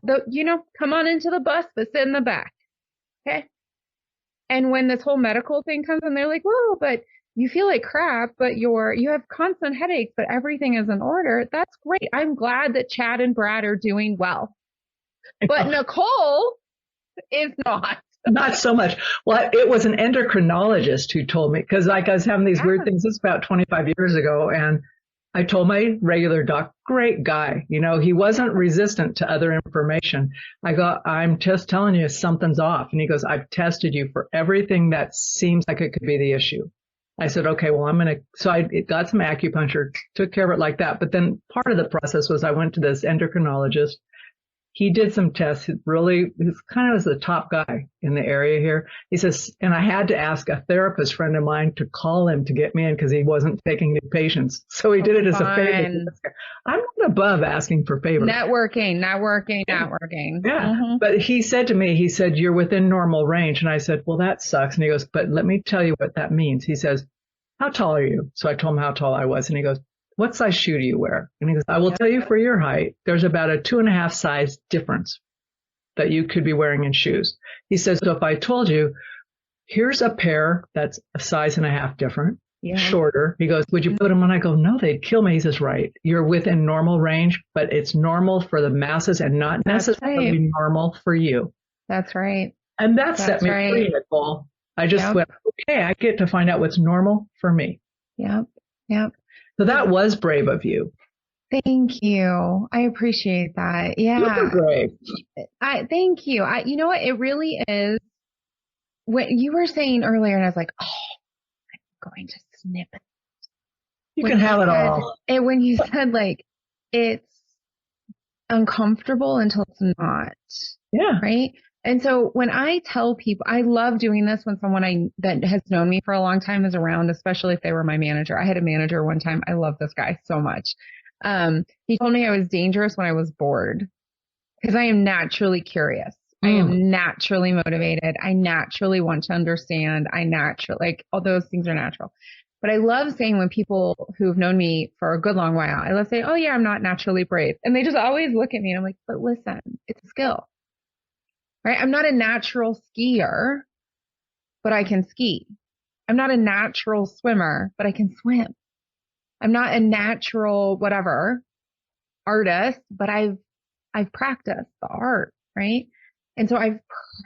come on into the bus, but sit in the back. Okay. And when this whole medical thing comes and they're like, well, but you feel like crap, but you have constant headaches, but everything is in order. That's great. I'm glad that Chad and Brad are doing well. But Nicole is not. Not so much. Well, it was an endocrinologist who told me, because like I was having these weird things. This was about 25 years ago. And I told my regular doc, great guy, he wasn't resistant to other information. I go, I'm just telling you something's off. And he goes, I've tested you for everything that seems like it could be the issue. I said, okay, well, so I got some acupuncture, took care of it like that. But then part of the process was I went to this endocrinologist. he did some tests. He's kind of was the top guy in the area here. He says, and I had to ask a therapist friend of mine to call him to get me in because he wasn't taking new patients. So he did it as a favor. I'm not above asking for favors. Networking. Yeah. Mm-hmm. But he said to me, you're within normal range. And I said, well, that sucks. And he goes, but let me tell you what that means. He says, how tall are you? So I told him how tall I was. And he goes, what size shoe do you wear? And he goes, I will tell you for your height, there's about a 2.5 size difference that you could be wearing in shoes. He says, so if I told you, here's a pair that's a size and a half different, shorter. He goes, would you put them on? I go, no, they'd kill me. He says, right. You're within normal range, but it's normal for the masses and not necessarily normal for you. That's right. And that set me free, Nicole. I just went, okay, I get to find out what's normal for me. Yep. So that was brave of you. Thank you. I appreciate that. Yeah. Super brave. Thank you. You know what? It really is. What you were saying earlier, and I was like, oh, I'm going to snip it. You can have it all. And when you said like, it's uncomfortable until it's not. Yeah. Right. And so when I tell people, I love doing this when someone that has known me for a long time is around, especially if they were my manager. I had a manager one time. I love this guy so much. He told me I was dangerous when I was bored because I am naturally curious. I am naturally motivated. I naturally want to understand. All those things are natural. But I love saying when people who've known me for a good long while, I love say, oh yeah, I'm not naturally brave. And they just always look at me and I'm like, but listen, it's a skill. Right? I'm not a natural skier, but I can ski. I'm not a natural swimmer, but I can swim. I'm not a natural whatever artist, but I've practiced the art, right? And so I've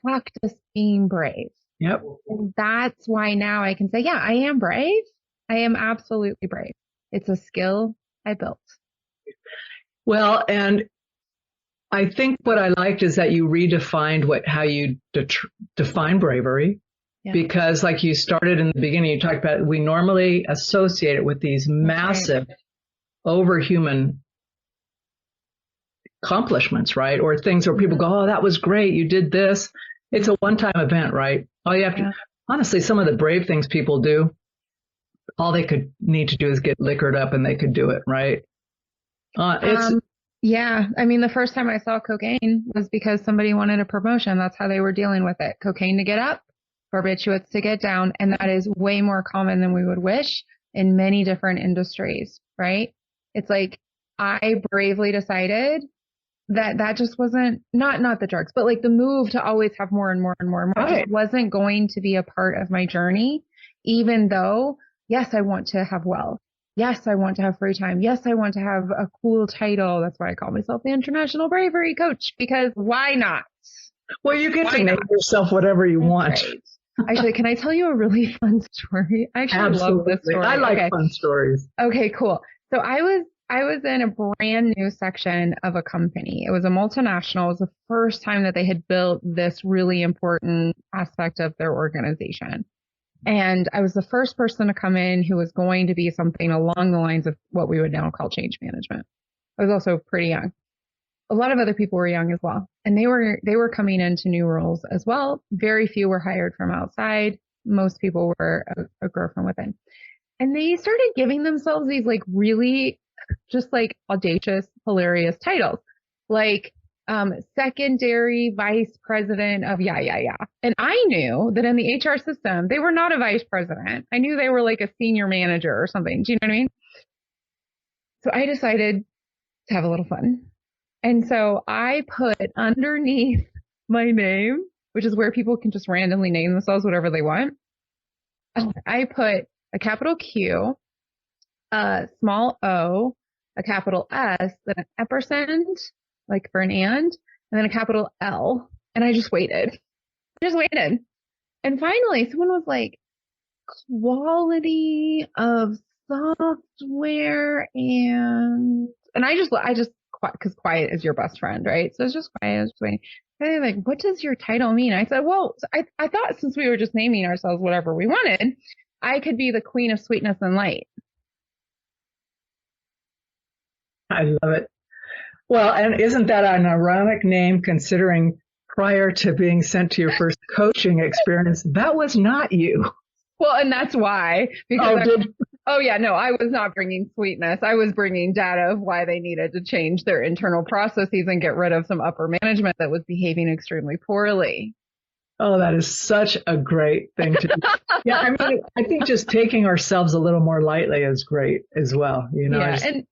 practiced being brave. Yep. And that's why now I can say, yeah, I am brave. I am absolutely brave. It's a skill I built. Well, and I think what I liked is that you redefined how you define bravery, because like you started in the beginning, you talked about we normally associate it with these massive, overhuman accomplishments, right? Or things where people go, oh, that was great. You did this. It's a one-time event, right? All you have to, honestly, some of the brave things people do, all they could need to do is get liquored up and they could do it, right? Yeah. I mean, the first time I saw cocaine was because somebody wanted a promotion. That's how they were dealing with it. Cocaine to get up, barbiturates to get down. And that is way more common than we would wish in many different industries, right? It's like I bravely decided that just wasn't not the drugs, but like the move to always have more and more and more and more just wasn't going to be a part of my journey, even though, yes, I want to have wealth. Yes, I want to have free time. Yes, I want to have a cool title. That's why I call myself the International Bravery Coach, because why not? Well, you get to name yourself whatever you want. Right. Actually, can I tell you a really fun story? I actually love this story. I like fun stories. Okay, cool. So I was in a brand new section of a company. It was a multinational. It was the first time that they had built this really important aspect of their organization. And I was the first person to come in who was going to be something along the lines of what we would now call change management. I was also pretty young. A lot of other people were young as well. And they were coming into new roles as well. Very few were hired from outside. Most people were a grow from within. And they started giving themselves these like really just like audacious, hilarious titles. Like secondary vice president of yeah. And I knew that in the HR system, they were not a vice president. I knew they were like a senior manager or something. Do you know what I mean? So I decided to have a little fun. And so I put underneath my name, which is where people can just randomly name themselves whatever they want. I put a capital Q, a small O, a capital S, then an ampersand, like for an and then a capital L. And I just waited. And finally, someone was like, quality of software and I just, because quiet is your best friend, right? So it's just quiet. I was just waiting. And they're like, what does your title mean? I said, well, I thought since we were just naming ourselves whatever we wanted, I could be the queen of sweetness and light. I love it. Well, and isn't that an ironic name considering prior to being sent to your first coaching experience, that was not you? Well, and that's why, because Oh, did oh yeah, no, I was not bringing sweetness. I was bringing data of why they needed to change their internal processes and get rid of some upper management that was behaving extremely poorly. Oh, that is such a great thing to do. Yeah, I mean, I think just taking ourselves a little more lightly is great as well. Yeah, and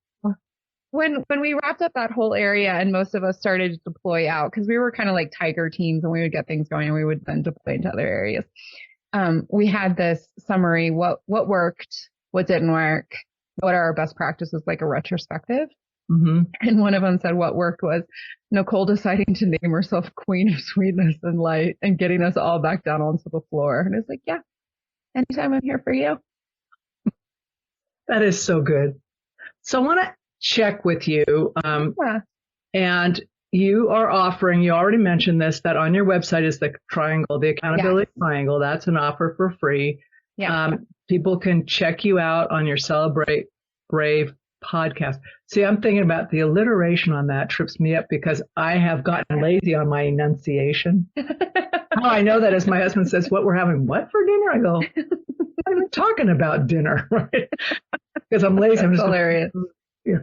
when we wrapped up that whole area and most of us started to deploy out because we were kind of like tiger teams and we would get things going and we would then deploy into other areas. We had this summary, what worked, what didn't work, what are our best practices, like a retrospective. mm-hmm. And one of them said what worked was Nicole deciding to name herself Queen of Sweetness and Light and getting us all back down onto the floor. And it's like, yeah, anytime I'm here for you. That is so good. So I want to check with you. Yeah. And you are offering, you already mentioned this, that on your website is the triangle, the accountability triangle. That's an offer for free. Yeah. People can check you out on your Celebrate Brave podcast. See, I'm thinking about the alliteration on that trips me up because I have gotten lazy on my enunciation. How I know that is my husband says, what we're having, what for dinner? I go, I'm not talking about dinner, right? Because I'm lazy. I'm just hilarious. Yeah.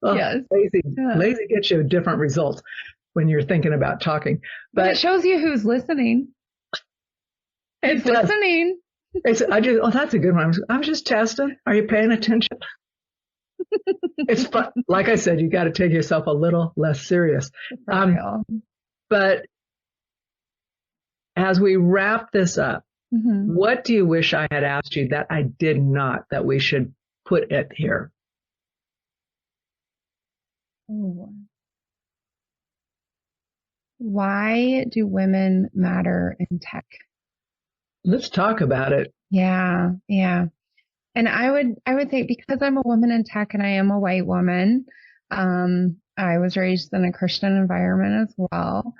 Well, yes. Lazy gets you different results when you're thinking about talking. But it shows you who's listening. It's listening. That's a good one. I was just testing. Are you paying attention? It's fun. Like I said, you got to take yourself a little less serious. But as we wrap this up, what do you wish I had asked you that I did not, that we should put it here? Why do women matter in tech? Let's talk about it. Yeah. And I would say because I'm a woman in tech and I am a white woman, I was raised in a Christian environment as well.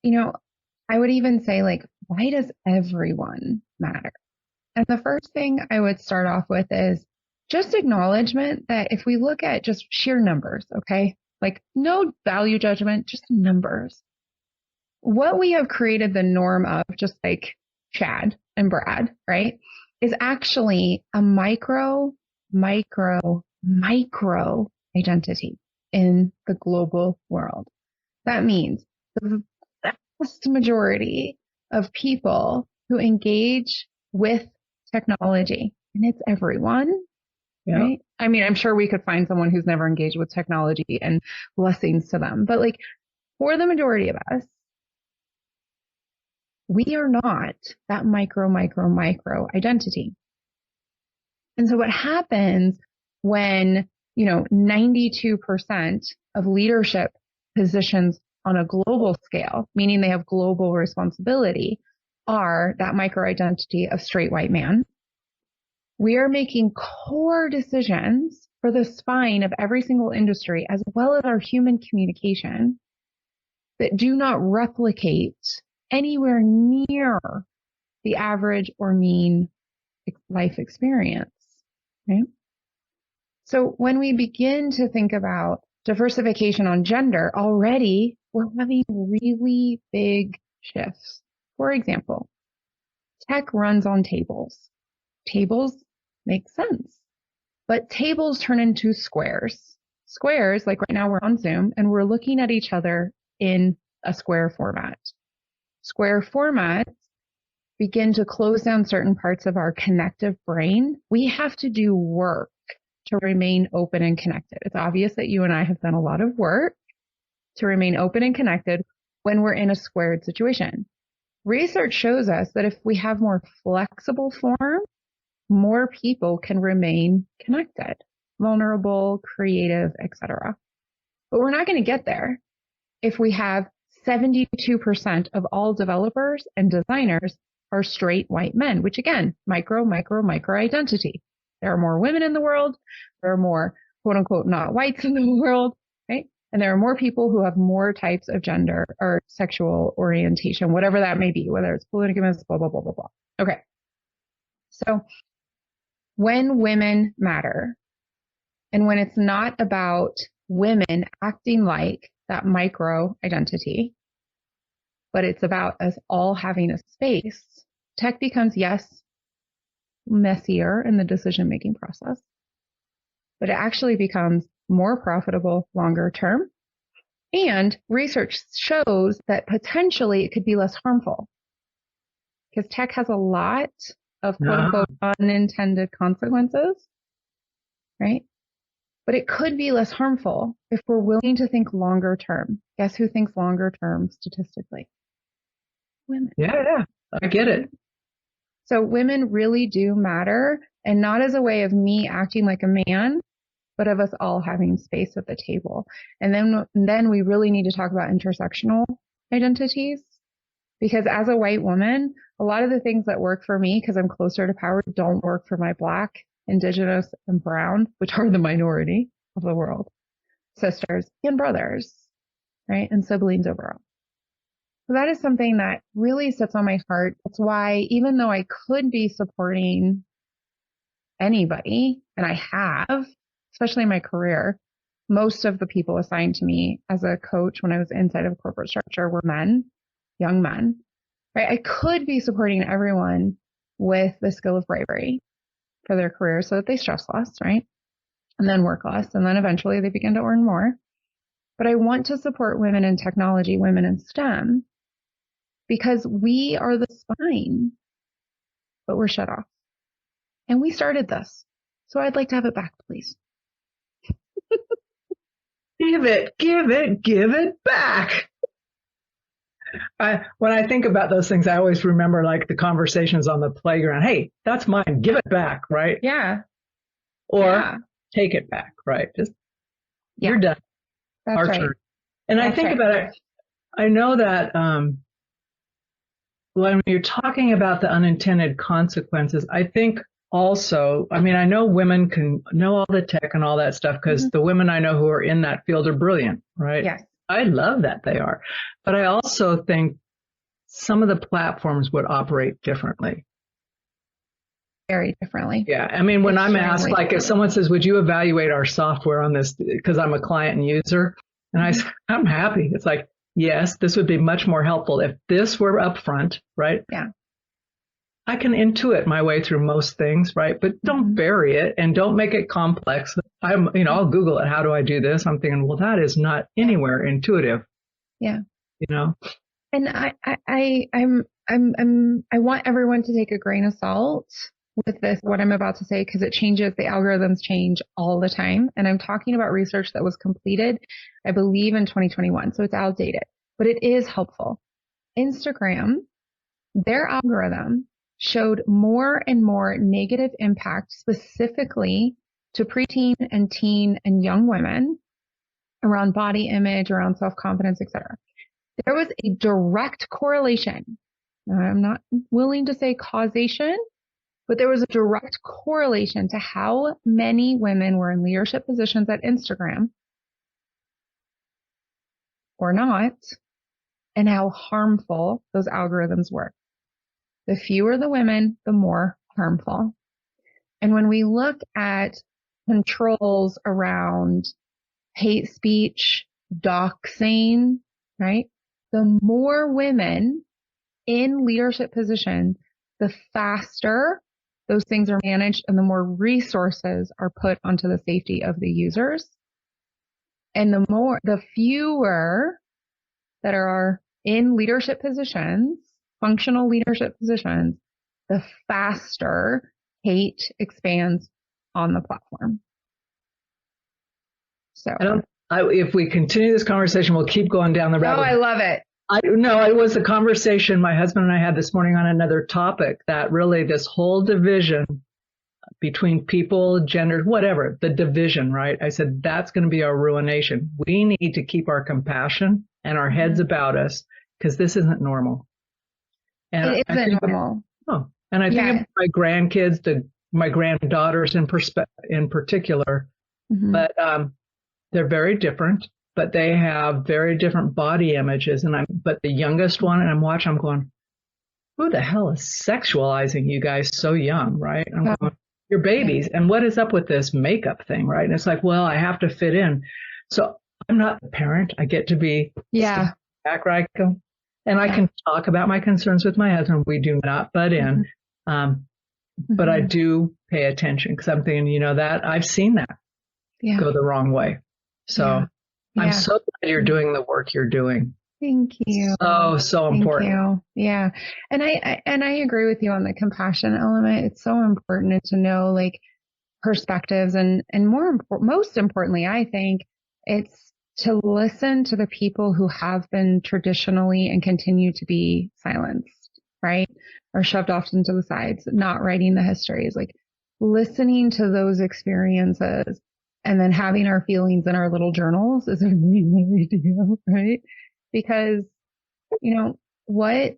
I would even say like, why does everyone matter? And the first thing I would start off with is just acknowledgement that if we look at just sheer numbers, okay, like no value judgment, just numbers. What we have created the norm of, just like Chad and Brad, right, is actually a micro identity in the global world. That means the vast majority of people who engage with technology, and it's everyone, right? I mean, I'm sure we could find someone who's never engaged with technology and blessings to them, but like for the majority of us, we are not that micro identity. And so what happens when, 92% of leadership positions on a global scale, meaning they have global responsibility, are that micro identity of straight white man. We are making core decisions for the spine of every single industry, as well as our human communication, that do not replicate anywhere near the average or mean life experience, right? So when we begin to think about diversification on gender, already we're having really big shifts. For example, tech runs on tables. Tables make sense, but tables turn into squares. Squares, like right now we're on Zoom and we're looking at each other in a square format. Square formats begin to close down certain parts of our connective brain. We have to do work to remain open and connected. It's obvious that you and I have done a lot of work to remain open and connected when we're in a squared situation. Research shows us that if we have more flexible form, more people can remain connected, vulnerable, creative, etc. But we're not going to get there if we have 72% of all developers and designers are straight white men, which again, micro identity. There are more women in the world. There are more quote unquote not whites in the world, right? And there are more people who have more types of gender or sexual orientation, whatever that may be, whether it's polygamous, blah, blah, blah, blah, blah. Okay. So when women matter and when it's not about women acting like that micro identity, but it's about us all having a space. Tech becomes, yes, messier in the decision-making process, but it actually becomes more profitable longer term. And research shows that potentially it could be less harmful because tech has a lot of quote unquote unintended consequences, right? But it could be less harmful if we're willing to think longer term. Guess who thinks longer term statistically? Women. Yeah, I get it. So women really do matter, and not as a way of me acting like a man, but of us all having space at the table. And then we really need to talk about intersectional identities, because as a white woman, a lot of the things that work for me because I'm closer to power don't work for my Black, Indigenous, and Brown, which are the minority of the world, sisters and brothers, right? And siblings overall. So that is something that really sits on my heart. That's why even though I could be supporting anybody, and I have, especially in my career, most of the people assigned to me as a coach when I was inside of corporate structure were men, young men, right? I could be supporting everyone with the skill of bravery for their career so that they stress less, right? And then work less. And then eventually they begin to earn more. But I want to support women in technology, women in STEM, because we are the spine, but we're shut off. And we started this. So I'd like to have it back, please. Give it back. When I think about those things, I always remember like the conversations on the playground. Hey, that's mine. Give it back, right? Yeah. Or take it back, right? Just you're done. That's Our right. turn. And I think about it. I know that when you're talking about the unintended consequences, I think also, I mean, I know women can know all the tech and all that stuff because the women I know who are in that field are brilliant, right? Yes. I love that they are. But I also think some of the platforms would operate differently. Very differently. Yeah. I mean, when I'm asked, like if someone says, would you evaluate our software on this? Because I'm a client and user. And I say, I'm happy. It's like, yes, this would be much more helpful if this were upfront, right? Yeah. I can intuit my way through most things, right? But don't bury it and don't make it complex. I'll Google it. How do I do this? I'm thinking, well, that is not anywhere intuitive. Yeah. And I want everyone to take a grain of salt with this, what I'm about to say, because it changes. The algorithms change all the time. And I'm talking about research that was completed, I believe, in 2021. So it's outdated, but it is helpful. Instagram, their algorithm showed more and more negative impact specifically to preteen and teen and young women around body image, around self-confidence, etc. There was a direct correlation. Now, I'm not willing to say causation, but there was a direct correlation to how many women were in leadership positions at Instagram or not, and how harmful those algorithms were. The fewer the women, the more harmful. And when we look at controls around hate speech, doxing, right? The more women in leadership positions, the faster those things are managed and the more resources are put onto the safety of the users. And the fewer that are in leadership positions, functional leadership positions, the faster hate expands on the platform. So if we continue this conversation, we'll keep going down the rabbit hole. I love it. It was a conversation my husband and I had this morning on another topic that really this whole division between people, gender, whatever, the division, right? I said, that's going to be our ruination. We need to keep our compassion and our heads about us because this isn't normal. And it isn't normal. And I think of my grandkids, my granddaughters in particular, but they're very different, but they have very different body images. But the youngest one, and I'm watching, I'm going, who the hell is sexualizing you guys so young, right? I'm going, you're babies. And what is up with this makeup thing, right? And it's like, well, I have to fit in. So I'm not a parent. I get to be Yeah. back where I go. And I can talk about my concerns with my husband. We do not butt in. But I do pay attention because I'm thinking, that I've seen that go the wrong way. So I'm so glad you're doing the work you're doing. Thank you. So important. Thank you. Yeah. And I agree with you on the compassion element. It's so important to know like perspectives and most importantly, I think it's to listen to the people who have been traditionally and continue to be silenced, right? Or shoved off into the sides, not writing the histories, like listening to those experiences and then having our feelings in our little journals is a really big deal, right? Because, what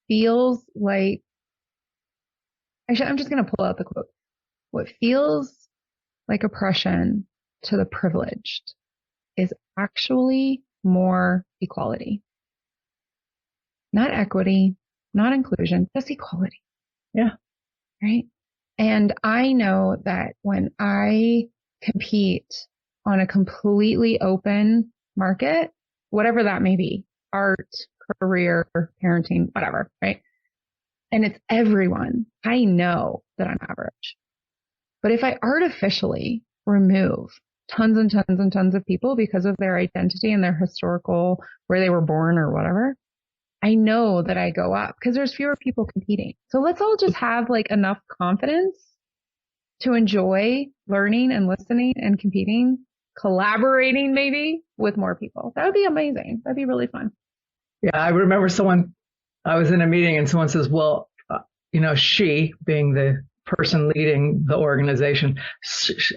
feels like, actually, I'm just going to pull out the quote. What feels like oppression to the privileged is actually more equality. Not equity, not inclusion, just equality. Yeah. Right. And I know that when I compete on a completely open market, whatever that may be, art, career, parenting, whatever, right? And it's everyone, I know that I'm average. But if I artificially remove tons and tons and tons of people because of their identity and their historical, where they were born or whatever, I know that I go up because there's fewer people competing. So let's all just have like enough confidence to enjoy learning and listening and competing, collaborating maybe with more people. That would be amazing. That'd be really fun. Yeah, I remember I was in a meeting and someone says, well, she being the person leading the organization,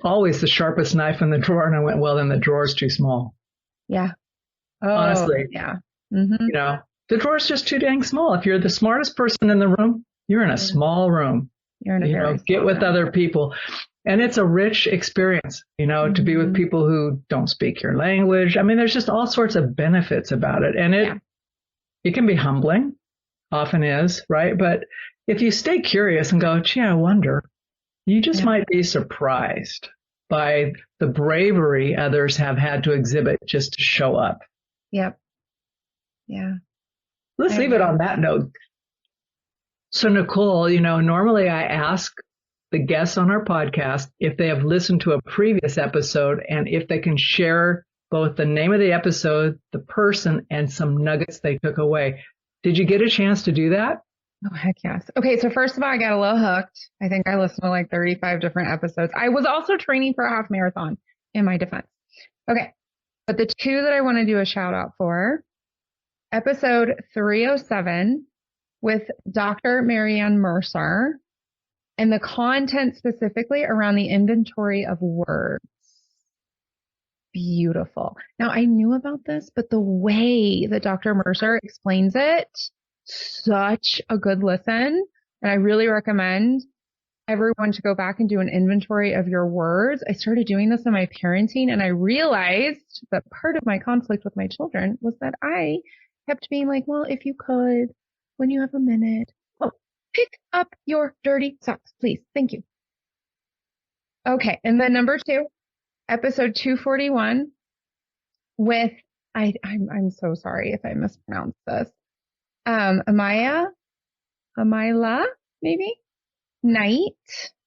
always the sharpest knife in the drawer. And I went, well, then the drawer's too small. Yeah. Honestly. Yeah. The drawer's just too dang small. If you're the smartest person in the room, you're in a small room. You're in a very get with room. other people. And it's a rich experience, to be with people who don't speak your language. I mean, there's just all sorts of benefits about it. And it can be humbling, often is, right? But if you stay curious and go, gee, I wonder, you just might be surprised by the bravery others have had to exhibit just to show up. Yep. Yeah. Let's leave it on that note. So Nicole, normally I ask the guests on our podcast if they have listened to a previous episode and if they can share both the name of the episode, the person, and some nuggets they took away. Did you get a chance to do that? Oh, heck yes. Okay, so first of all, I got a little hooked. I think I listened to like 35 different episodes. I was also training for a half marathon in my defense. Okay, but the two that I want to do a shout out for, episode 307 with Dr. Marianne Mercer, and the content specifically around the inventory of words. Beautiful. Now, I knew about this, but the way that Dr. Mercer explains it, such a good listen. And I really recommend everyone to go back and do an inventory of your words. I started doing this in my parenting, and I realized that part of my conflict with my children was that I kept being like, well, if you could, when you have a minute, pick up your dirty socks, please. Thank you. Okay. And then number 2, episode 241 with, I'm so sorry if I mispronounced this. Amila, maybe? Knight.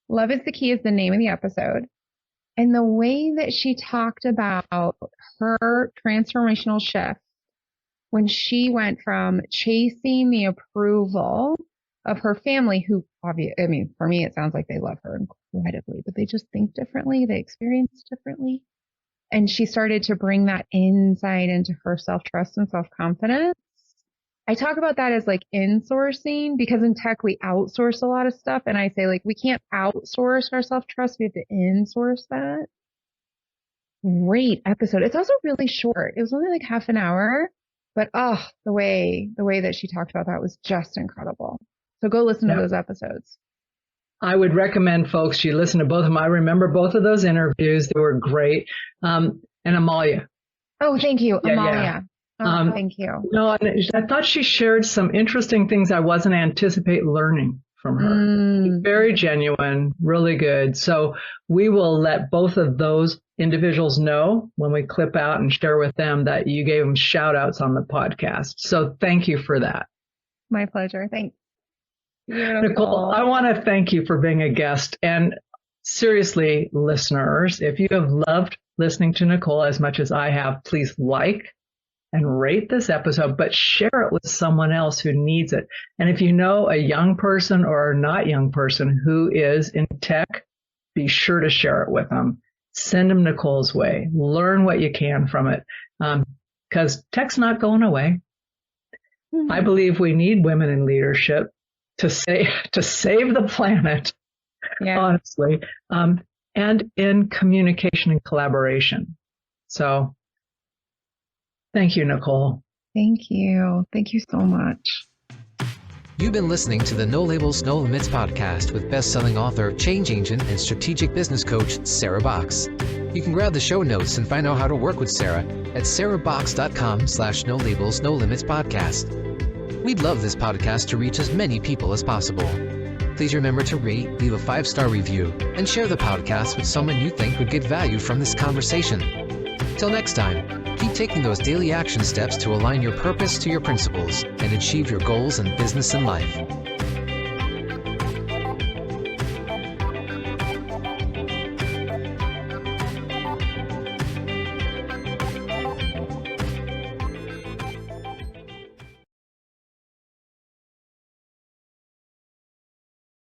Love is the Key is the name of the episode. And the way that she talked about her transformational shift when she went from chasing the approval of her family, who obviously, for me, it sounds like they love her incredibly, but they just think differently. They experience differently. And she started to bring that insight into her self-trust and self-confidence. I talk about that as like insourcing, because in tech, we outsource a lot of stuff. And I say like, we can't outsource our self-trust. We have to insource that. Great episode. It's also really short. It was only like half an hour, but the way that she talked about that was just incredible. So go listen to those episodes. I would recommend folks, you listen to both of them. I remember both of those interviews. They were great. And Amalia. Oh, thank you. Yeah, Amalia. yeah. Thank you. No, I thought she shared some interesting things I wasn't anticipate learning from her. Very genuine, really good. So we will let both of those individuals know when we clip out and share with them that you gave them shout outs on the podcast. So thank you for that. My pleasure. Thanks. Beautiful. Nicole, I want to thank you for being a guest. And seriously, listeners, if you have loved listening to Nicole as much as I have, please like and rate this episode, but share it with someone else who needs it. And if you know a young person or a not young person who is in tech, be sure to share it with them. Send them Nicole's way. Learn what you can from it, because tech's not going away. Mm-hmm. I believe we need women in leadership to save the planet, honestly, and in communication and collaboration. So thank you, Nicole. Thank you. Thank you so much. You've been listening to the No Labels, No Limits podcast with best-selling author, change agent, and strategic business coach, Sarah Box. You can grab the show notes and find out how to work with Sarah at sarahbox.com/No Labels, No Limits podcast. We'd love this podcast to reach as many people as possible. Please remember to rate, leave a 5-star review, and share the podcast with someone you think would get value from this conversation. Till next time, keep taking those daily action steps to align your purpose to your principles and achieve your goals in business and life.